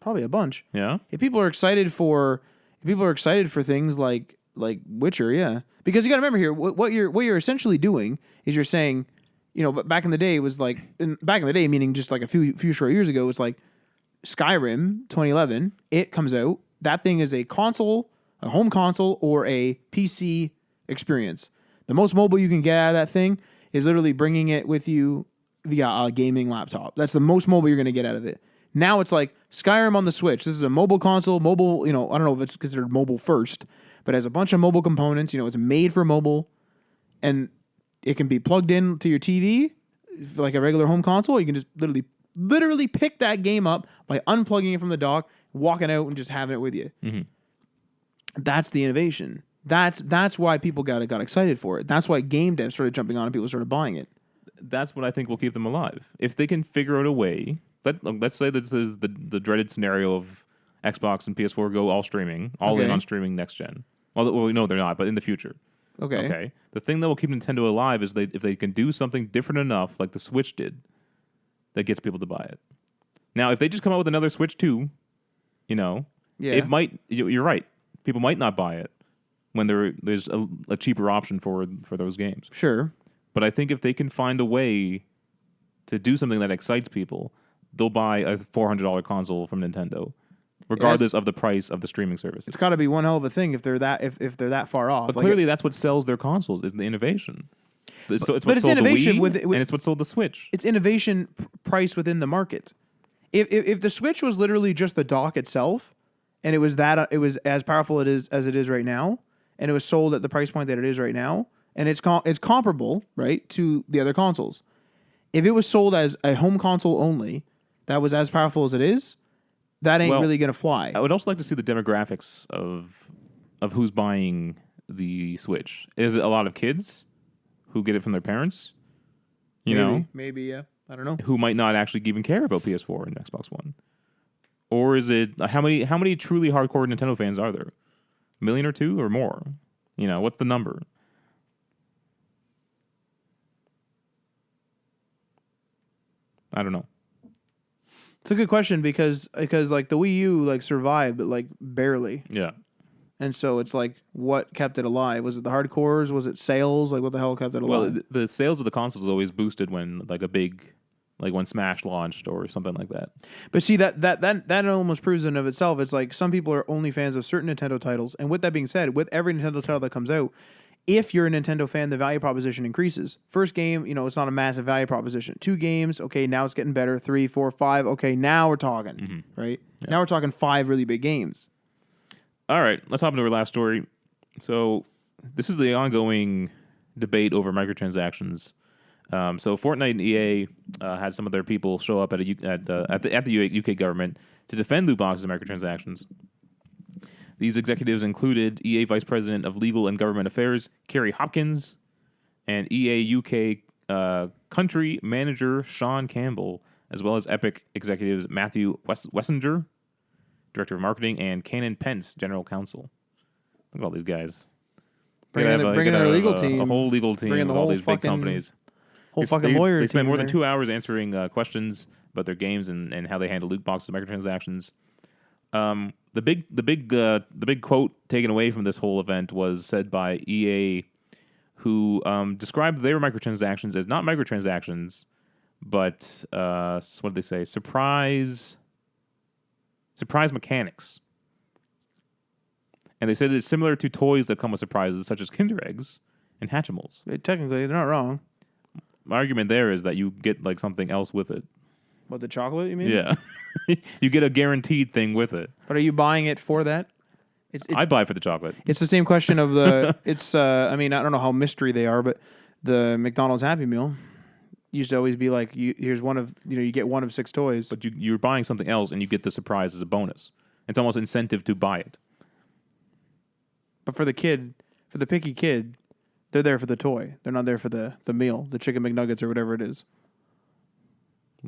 Probably a bunch. Yeah. If people are excited for things like Witcher, yeah, because you got to remember here what you're essentially doing is you're saying, but back in the day it was like back in the day meaning just like a few short years ago, it's like Skyrim 2011, it comes out. That thing is a console, a home console, or a PC experience. The most mobile you can get out of that thing is literally bringing it with you via a gaming laptop. That's the most mobile you're going to get out of it. Now it's like Skyrim on the Switch. This is a mobile console, mobile, I don't know if it's considered mobile first, but it has a bunch of mobile components. It's made for mobile, and it can be plugged in to your TV like a regular home console. You can just literally pick that game up by unplugging it from the dock, walking out, and just having it with you. Mm-hmm. That's the innovation. That's why people got excited for it. That's why game devs started jumping on and people started buying it. That's what I think will keep them alive. If they can figure out a way, let's say this is the dreaded scenario of Xbox and PS4 go all streaming, in on streaming next gen. Well, no, they're not, but in the future. Okay. The thing that will keep Nintendo alive is if they can do something different enough, like the Switch did, that gets people to buy it. Now, if they just come out with another Switch 2, it might. You're right. People might not buy it when there's a cheaper option for those games. Sure. But I think if they can find a way to do something that excites people, they'll buy a $400 console from Nintendo, regardless of the price of the streaming service. It's got to be one hell of a thing if they're that far off. But clearly, that's what sells their consoles is the innovation. It's what it's sold innovation the Wii, and it's what sold the Switch. It's innovation priced within the market. If the Switch was literally just the dock itself, and it was as powerful as it is right now, and it was sold at the price point that it is right now, and it's comparable, right, to the other consoles. If it was sold as a home console only, that was as powerful as it is, that ain't really gonna fly. I would also like to see the demographics of who's buying the Switch. Is it a lot of kids who get it from their parents? Maybe, yeah. I don't know. Who might not actually even care about PS4 and Xbox One. Or is it how many truly hardcore Nintendo fans are there? 1 million or 2 or more? What's the number? I don't know. It's a good question because like the Wii U like survived, but like barely. Yeah. And so it's like, what kept it alive? Was it the hardcores? Was it sales? Like, what the hell kept it alive? Well, the sales of the consoles always boosted when when Smash launched or something like that. But see, that almost proves in of itself. It's like some people are only fans of certain Nintendo titles. And with that being said, with every Nintendo title that comes out, if you're a Nintendo fan, the value proposition increases. First game, it's not a massive value proposition. 2 games, okay, now it's getting better. 3, 4, 5, okay, now we're talking, right? Yeah. Now we're talking 5 really big games. All right, let's hop into our last story. So this is the ongoing debate over microtransactions. So Fortnite and EA had some of their people show up at the UK government to defend loot boxes and microtransactions. These executives included EA Vice President of Legal and Government Affairs, Kerry Hopkins, and EA UK Country Manager Sean Campbell, as well as Epic executives Matthew Wessinger, director of marketing, and Cannon Pence, general counsel. Look at all these guys. Bringing their legal team. A whole legal team Bringing of all these big companies. Whole fucking lawyer They spend team more than there. 2 hours answering questions about their games and how they handle loot boxes, microtransactions. The big quote taken away from this whole event was said by EA, who described their microtransactions as not microtransactions, but what did they say? Surprise mechanics. And they said it's similar to toys that come with surprises, such as Kinder Eggs and Hatchimals. Technically, they're not wrong. My argument there is that you get like something else with it. What, the chocolate, you mean? Yeah. You get a guaranteed thing with it. But are you buying it for that? I buy for the chocolate. It's the same question of the. It's. I mean, I don't know how mystery they are, but the McDonald's Happy Meal used to always be like, here's one of, you get one of 6 toys. But you're buying something else, and you get the surprise as a bonus. It's almost incentive to buy it. But for the picky kid, they're there for the toy. They're not there for the meal, the chicken McNuggets or whatever it is.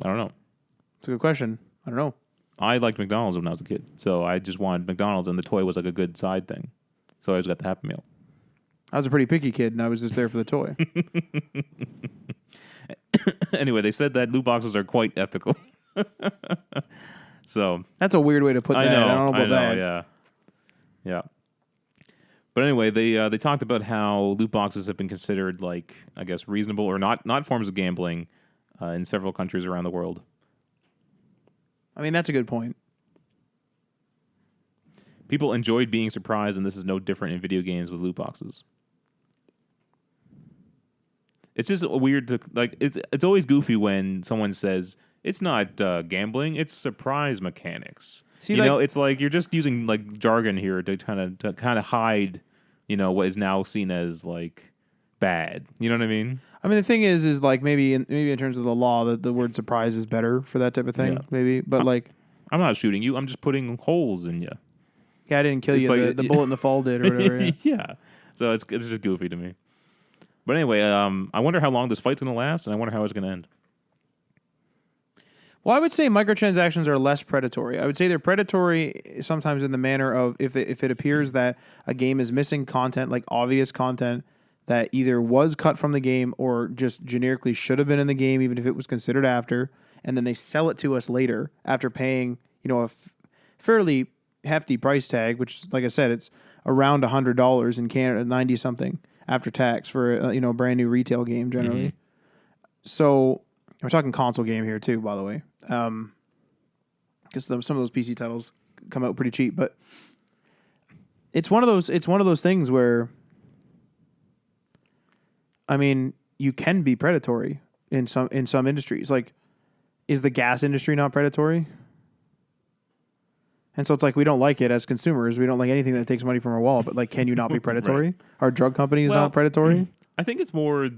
I don't know. It's a good question. I don't know. I liked McDonald's when I was a kid, so I just wanted McDonald's, and the toy was like a good side thing. So I just got the Happy Meal. I was a pretty picky kid, and I was just there for the toy. Anyway, they said that loot boxes are quite ethical. So that's a weird way to put that. I don't know about that. Yeah. But anyway, they talked about how loot boxes have been considered like, I guess, reasonable or not forms of gambling in several countries around the world. I mean, that's a good point. People enjoyed being surprised, and this is no different in video games with loot boxes. It's just weird to like. It's always goofy when someone says it's not gambling; it's surprise mechanics. See, it's like you're just using like jargon here to kind of hide, what is now seen as like bad. You know what I mean? I mean, the thing is like maybe in terms of the law, the word surprise is better for that type of thing. Yeah. Maybe, but I'm not shooting you. I'm just putting holes in you. Yeah, I didn't kill you. Like, the bullet in the fall did, or whatever. Yeah. Yeah. So it's just goofy to me. But anyway, I wonder how long this fight's going to last, and I wonder how it's going to end. Well, I would say microtransactions are less predatory. I would say they're predatory sometimes in the manner of if it appears that a game is missing content, like obvious content that either was cut from the game or just generically should have been in the game, even if it was considered after, and then they sell it to us later after paying, a fairly hefty price tag, which, like I said, it's around $100 in Canada, 90 something after tax for a brand new retail game generally. Mm-hmm. So we're talking console game here too, by the way, because some of those PC titles come out pretty cheap. But it's one of those things where, I mean, you can be predatory in some industries. Like, is the gas industry not predatory? And so it's like we don't like it as consumers. We don't like anything that takes money from our wallet. But like, can you not be predatory? Right. Are drug companies not predatory? I think it's more I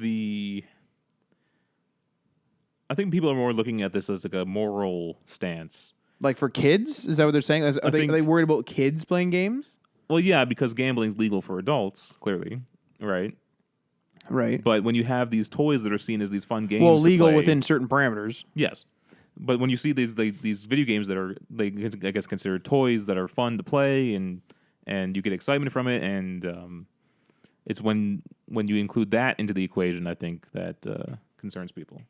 think people are more looking at this as like a moral stance. Like for kids? Is that what they're saying? Are they worried about kids playing games? Well, yeah, because gambling's legal for adults, clearly, right? Right. But when you have these toys that are seen as these fun games, legal within certain parameters. Yes. But when you see these video games that are, I guess, considered toys that are fun to play and you get excitement from it, and it's when you include that into the equation, I think that concerns people.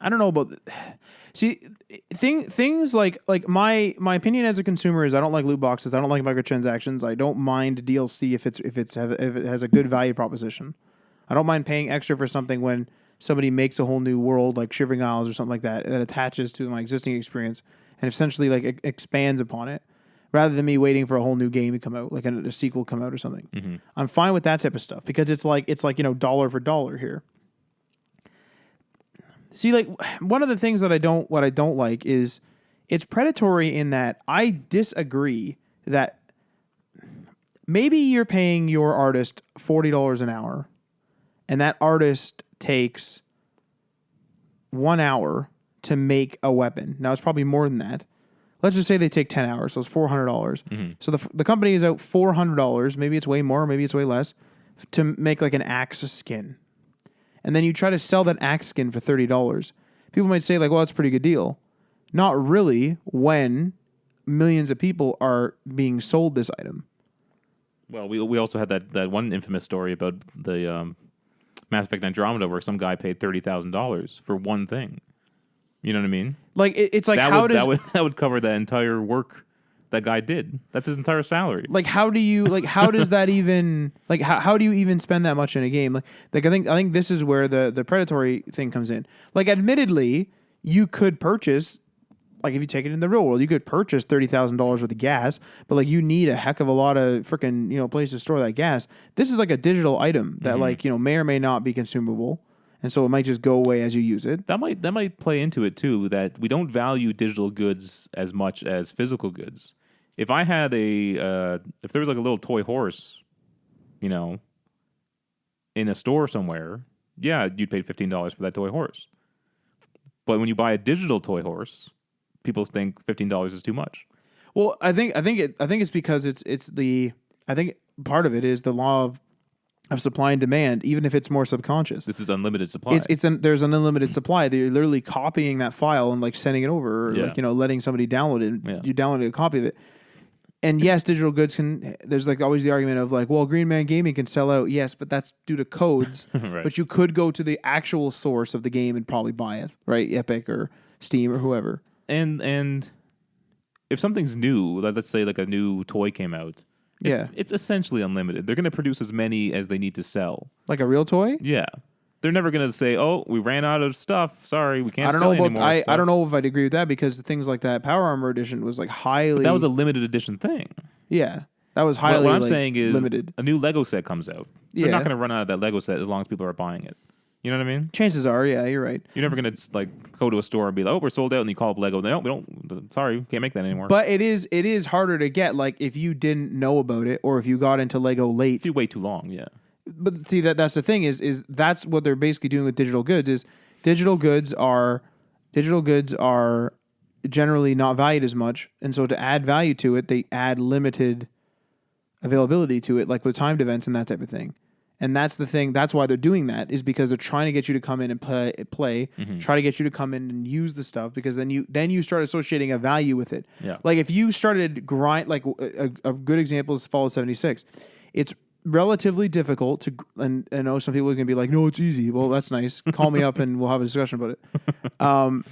I don't know about. See, things like my opinion as a consumer is I don't like loot boxes. I don't like microtransactions. I don't mind DLC if it has a good value proposition. I don't mind paying extra for something when somebody makes a whole new world like Shivering Isles or something like that attaches to my existing experience and essentially like expands upon it, rather than me waiting for a whole new game to come out, like a sequel come out or something. Mm-hmm. I'm fine with that type of stuff because it's like dollar for dollar here. See, like one of the things that I don't like is it's predatory in that I disagree that maybe you're paying your artist $40 an hour and that artist takes 1 hour to make a weapon. Now it's probably more than that. Let's just say they take 10 hours, so it's $400. Mm-hmm. So the company is out $400. Maybe it's way more, maybe it's way less, to make like an axe skin. and then you try to sell that axe skin for $30. People might say like, well, that's a pretty good deal. Not really when millions of people are being sold this item. Well, we also had that one infamous story about the Mass Effect Andromeda where some guy paid $30,000 for one thing. You know what I mean? Like it's like that would cover the entire work that guy did. That's his entire salary. Like how does that even like how do you even spend that much in a game? Like I think this is where the predatory thing comes in. Like admittedly, you could purchase, like if you take it in the real world, you could purchase $30,000 worth of gas, but like you need a heck of a lot of freaking place to store that gas. This is like a digital item that like may or may not be consumable, and so it might just go away as you use it. That might play into it too. That we don't value digital goods as much as physical goods. If I had if there was like a little toy horse, in a store somewhere, yeah, you'd pay $15 for that toy horse. But when you buy a digital toy horse, people think $15 is too much. Well, I think it's because I think part of it is the law of supply and demand, even if it's more subconscious. This is unlimited supply. There's an unlimited supply. They're literally copying that file and like sending it over, or like letting somebody download it. And you download a copy of it. And yes, digital goods can. There's like always the argument of like, well, Green Man Gaming can sell out. Yes, but that's due to codes. Right. But you could go to the actual source of the game and probably buy it, right? Epic or Steam or whoever. And if something's new, let's say like a new toy came out, it's essentially unlimited. They're going to produce as many as they need to sell. Like a real toy? Yeah. They're never going to say, "Oh, we ran out of stuff. Sorry, we can't sell anymore." I don't know if I'd agree with that because things like that Power Armor Edition was like highly. But that was a limited edition thing. Yeah, that was highly. What I'm saying is, limited. A new Lego set comes out. They're not going to run out of that Lego set as long as people are buying it. You know what I mean? Chances are, yeah, you're right. You're never going to like go to a store and be like, "Oh, we're sold out," and you call up Lego. No, we don't. Sorry, we can't make that anymore. But it is harder to get. Like if you didn't know about it, or if you got into Lego late, if you wait too long, yeah. But see that's the thing is that's what they're basically doing with digital goods. Is digital goods are generally not valued as much, and so to add value to it, they add limited availability to it, like with timed events and that type of thing. And that's the thing. That's why they're doing that, is because they're trying to get you to come in and play, try to get you to come in and use the stuff, because then you start associating a value with it. Yeah. Like if you started grind, like a good example is Fallout 76. It's relatively difficult to, and I know some people are going to be like, no, it's easy. Well, that's nice. Call me up and we'll have a discussion about it.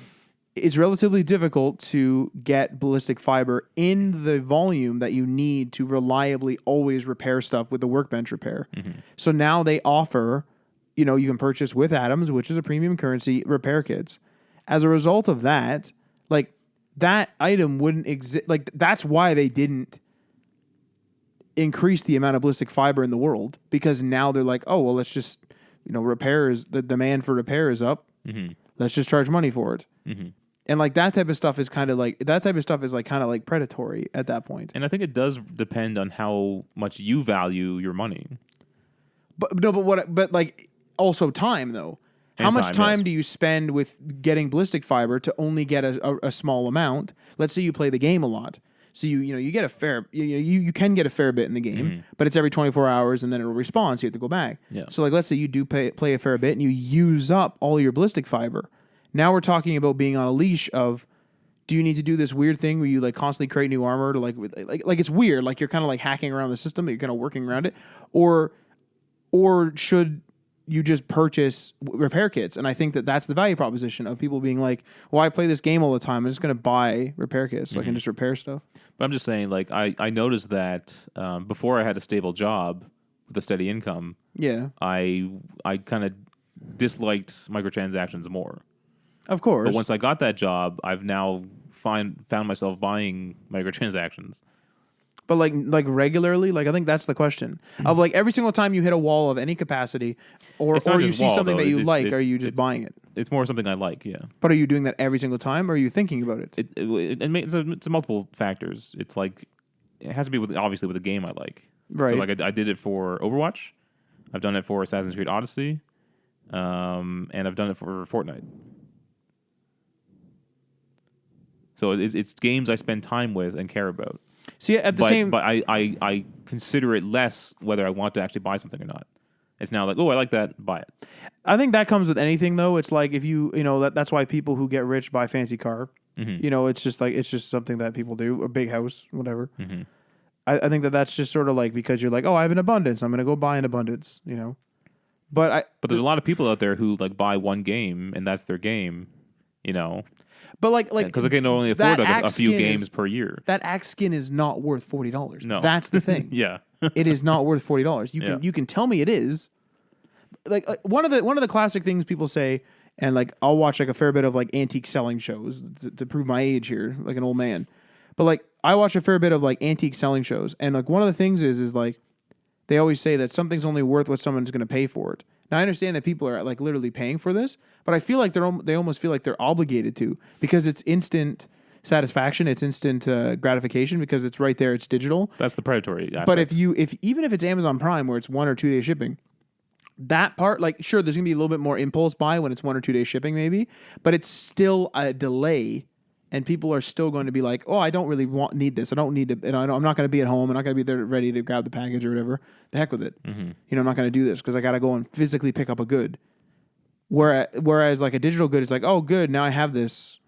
It's relatively difficult to get ballistic fiber in the volume that you need to reliably always repair stuff with the workbench repair. So now they offer, you can purchase with Atoms, which is a premium currency, repair kits. As a result of that, like that item wouldn't exist. Like that's why they didn't increase the amount of ballistic fiber in the world, because now they're like, oh, well, let's just, the demand for repair is up. Let's just charge money for it. And like that type of stuff is kind of like predatory at that point. And I think it does depend on how much you value your money. But like also time though. How much time do you spend with getting ballistic fiber to only get a small amount? Let's say you play the game a lot. So you get a fair you can get a fair bit in the game, but it's every 24 hours and then it'll respawn, so you have to go back. Yeah. So like let's say you do play a fair bit and you use up all your ballistic fiber. Now we're talking about being on a leash of, do you need to do this weird thing where you like constantly create new armor to like it's weird, like you're kind of like hacking around the system, but you're kind of working around it, or should you just purchase repair kits? And I think that's the value proposition of people being like, well, I play this game all the time, I'm just going to buy repair kits so I can just repair stuff. But I'm just saying, like, I noticed that before I had a stable job with a steady income, I kind of disliked microtransactions more. Of course. But once I got that job, I've now found myself buying microtransactions. But like regularly, like I think that's the question of like every single time you hit a wall of any capacity, or you see something that you like, are you just buying it? It's more something I like, yeah. But are you doing that every single time, or are you thinking about it? It's multiple factors. It's like it has to be obviously with a game I like. Right. So like I did it for Overwatch, I've done it for Assassin's Creed Odyssey, and I've done it for Fortnite. So it's games I spend time with and care about. See, but I consider it less whether I want to actually buy something or not. It's now like, oh, I like that, buy it. I think that comes with anything, though. It's like if that's why people who get rich buy fancy car. It's just something that people do. A big house, whatever. I think that's just sort of like because you're like, oh, I have an abundance. I'm going to go buy an abundance, But there's a lot of people out there who like buy one game and that's their game, But like because they can only afford a few games per year. That axe skin is not worth $40. No, that's the thing. Yeah, it is not worth $40. You can tell me it is. Like one of the classic things people say, and like I'll watch like a fair bit of like antique selling shows to prove my age here, like an old man. But like I watch a fair bit of like antique selling shows, and like one of the things is like they always say that something's only worth what someone's going to pay for it. Now I understand that people are like literally paying for this, but I feel like they almost feel like they're obligated to because it's instant satisfaction, it's instant gratification because it's right there, it's digital. That's the predatory aspect. But even if it's Amazon Prime where it's 1 or 2 day shipping, that part, like, sure, there's gonna be a little bit more impulse buy when it's 1 or 2 day shipping, maybe, but it's still a delay, and people are still going to be like, "Oh, I don't really need this. I don't need to. And I'm not going to be at home. I'm not going to be there ready to grab the package or whatever. The heck with it. I'm not going to do this because I got to go and physically pick up a good. Whereas like a digital good, it's like, oh, good, now I have this.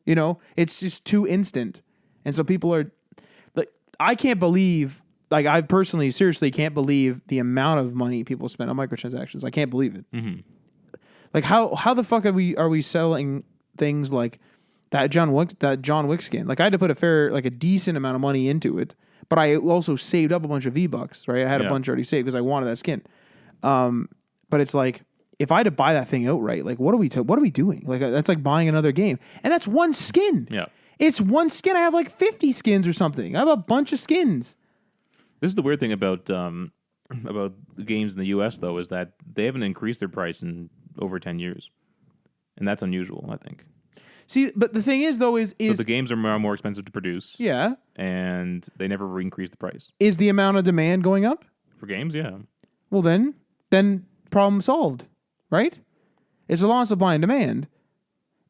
It's just too instant, and so people are like, I can't believe. Like, I personally, seriously can't believe the amount of money people spend on microtransactions. I can't believe it. Like, how the fuck are we selling things like that John Wick skin? Like, I had to put a decent amount of money into it, but I also saved up a bunch of V-Bucks, right? I had a bunch already saved because I wanted that skin. But it's like, if I had to buy that thing outright, like, what are we doing? Like, that's like buying another game, and that's one skin. Yeah, it's one skin. I have like 50 skins or something. I have a bunch of skins. This is the weird thing about the games in the U.S. though, is that they haven't increased their price in over 10 years, and that's unusual, I think. See, but the thing is though, is so the games are more expensive to produce. Yeah, and they never increase the price. Is the amount of demand going up for games? Yeah. Well, then problem solved, right? It's a law of supply and demand.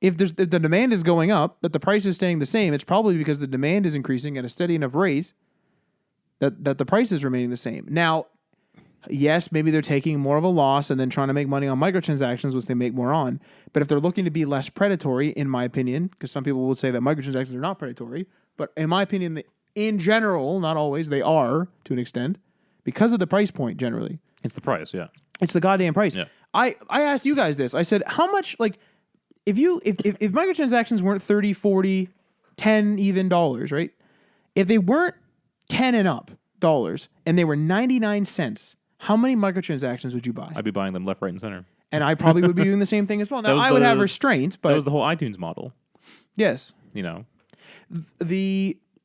If the demand is going up, but the price is staying the same, it's probably because the demand is increasing at a steady enough rate that the price is remaining the same. Now, yes, maybe they're taking more of a loss and then trying to make money on microtransactions, which they make more on. But if they're looking to be less predatory, in my opinion, because some people will say that microtransactions are not predatory, but in my opinion, in general, not always, they are to an extent because of the price point generally. It's the price, yeah. It's the goddamn price. Yeah. I asked you guys this. I said, how much, like, if microtransactions weren't 30, 40, 10 even dollars, right? If they weren't 10 and up dollars and they were 99 cents, how many microtransactions would you buy? I'd be buying them left, right, and center. And I probably would be doing the same thing as well. Now, I would have restraints, but... That was the whole iTunes model. Yes.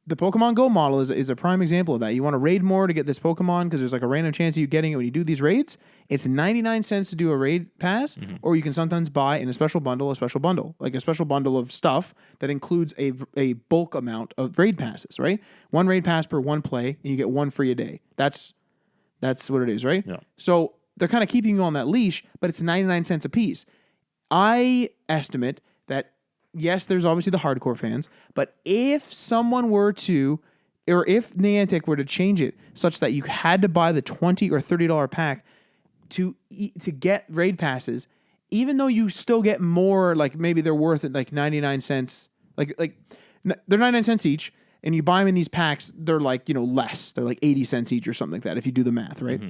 The Pokemon Go model is a prime example of that. You want to raid more to get this Pokemon because there's like a random chance of you getting it when you do these raids. It's 99 cents to do a raid pass, or you can sometimes buy in a special bundle, like a special bundle of stuff that includes a bulk amount of raid passes, right? One raid pass per one play, and you get one free a day. That's what it is, right? Yeah. So they're kind of keeping you on that leash, but it's 99 cents a piece. I estimate that, yes, there's obviously the hardcore fans, but if someone were to, or if Niantic were to change it such that you had to buy the $20 or $30 pack to get raid passes, even though you still get more, like maybe they're worth like 99 cents, like they're 99 cents each, and you buy them in these packs, they're like, less. They're like 80 cents each or something like that if you do the math, right?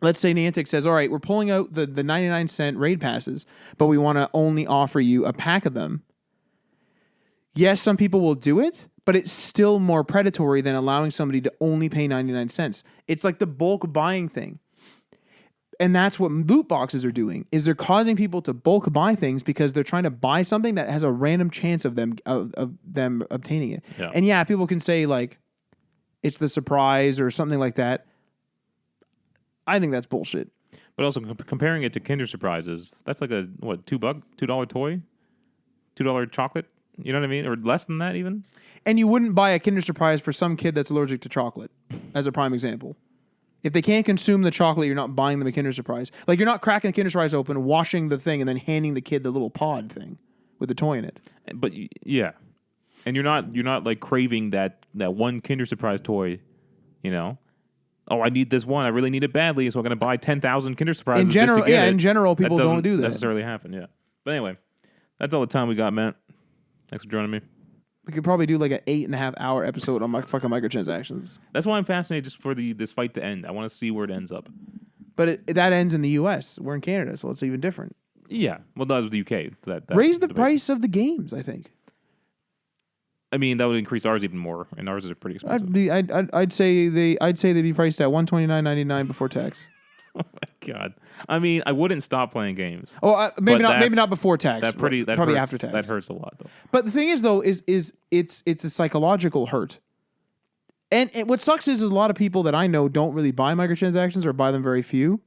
Let's say Niantic says, all right, we're pulling out the 99 cent raid passes, but we want to only offer you a pack of them. Yes, some people will do it, but it's still more predatory than allowing somebody to only pay 99 cents. It's like the bulk buying thing. And that's what loot boxes are doing, is they're causing people to bulk buy things because they're trying to buy something that has a random chance of them obtaining it. Yeah. And yeah, people can say like it's the surprise or something like that. I think that's bullshit. But also comparing it to Kinder Surprises, that's like a $2 toy, $2 chocolate. You know what I mean? Or less than that even. And you wouldn't buy a Kinder Surprise for some kid that's allergic to chocolate, as a prime example. If they can't consume the chocolate, you're not buying them a Kinder Surprise. Like, you're not cracking the Kinder Surprise open, washing the thing, and then handing the kid the little pod thing with the toy in it. But yeah, and you're not like craving that one Kinder Surprise toy, oh, I need this one. I really need it badly, so I'm going to buy 10,000 Kinder Surprises In general, just to get it. in general, people doesn't don't do that. necessarily happen, yeah. But anyway, that's all the time we got, Matt. Thanks for joining me. We could probably do like an 8.5 hour episode on my fucking microtransactions. That's why I'm fascinated just for this fight to end. I want to see where it ends up. But that ends in the U.S. We're in Canada, so it's even different. Yeah, well, that was the UK. That Raise the debate. price of the games, I think. I mean, that would increase ours even more, and ours are pretty expensive. I'd say they'd be priced at $129.99 before tax. Oh my god! I mean, I wouldn't stop playing games. Oh, maybe But not before tax. That probably hurts, after tax. That hurts a lot, though. But the thing is, though, is it's a psychological hurt. And what sucks is a lot of people that I know don't really buy microtransactions or buy them very few.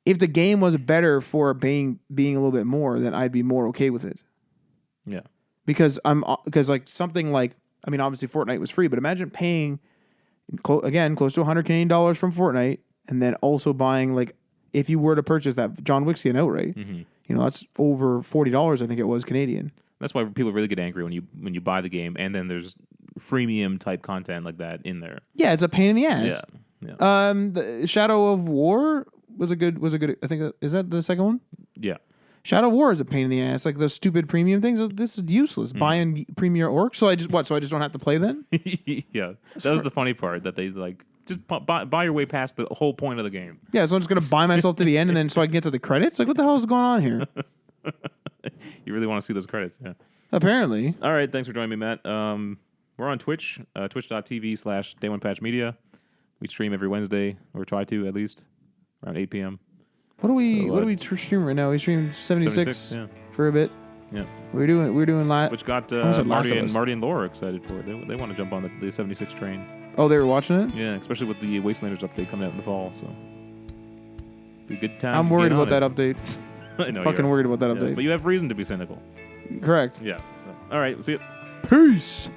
If the game was better for being a little bit more, then I'd be more okay with it. Yeah. Because like something like, I mean, obviously Fortnite was free, but imagine paying again close to $100 Canadian from Fortnite, and then also buying, like, if you were to purchase that John Wick skin outright, that's over $40, I think it was Canadian. That's why people really get angry when you buy the game and then there's freemium type content like that in there. Yeah, it's a pain in the ass. Yeah. The Shadow of War was a good. I think is that the second one. Yeah. Shadow of War is a pain in the ass. Like those stupid premium things. This is useless. Buying premier orcs. So I just don't have to play then. Yeah. That was the funny part, that they like just buy your way past the whole point of the game. Yeah, so I'm just gonna buy myself to the end, and then so I can get to the credits. Like, what the hell is going on here? You really want to see those credits, yeah. Apparently. All right, thanks for joining me, Matt. We're on Twitch, twitch.tv/day1patchmedia. We stream every Wednesday, or try to at least, around 8 p.m. What do we stream right now? We streamed 76 yeah. for a bit. Yeah. We're doing Which got Marty and Laura excited for it. They want to jump on the 76 train. Oh, they were watching it? Yeah, especially with the Wastelanders update coming out in the fall, so be a good time. I'm worried about that update. I know fucking worried about that yeah, update. but you have reason to be cynical. Correct. Yeah. So, all right, we'll see you. Peace.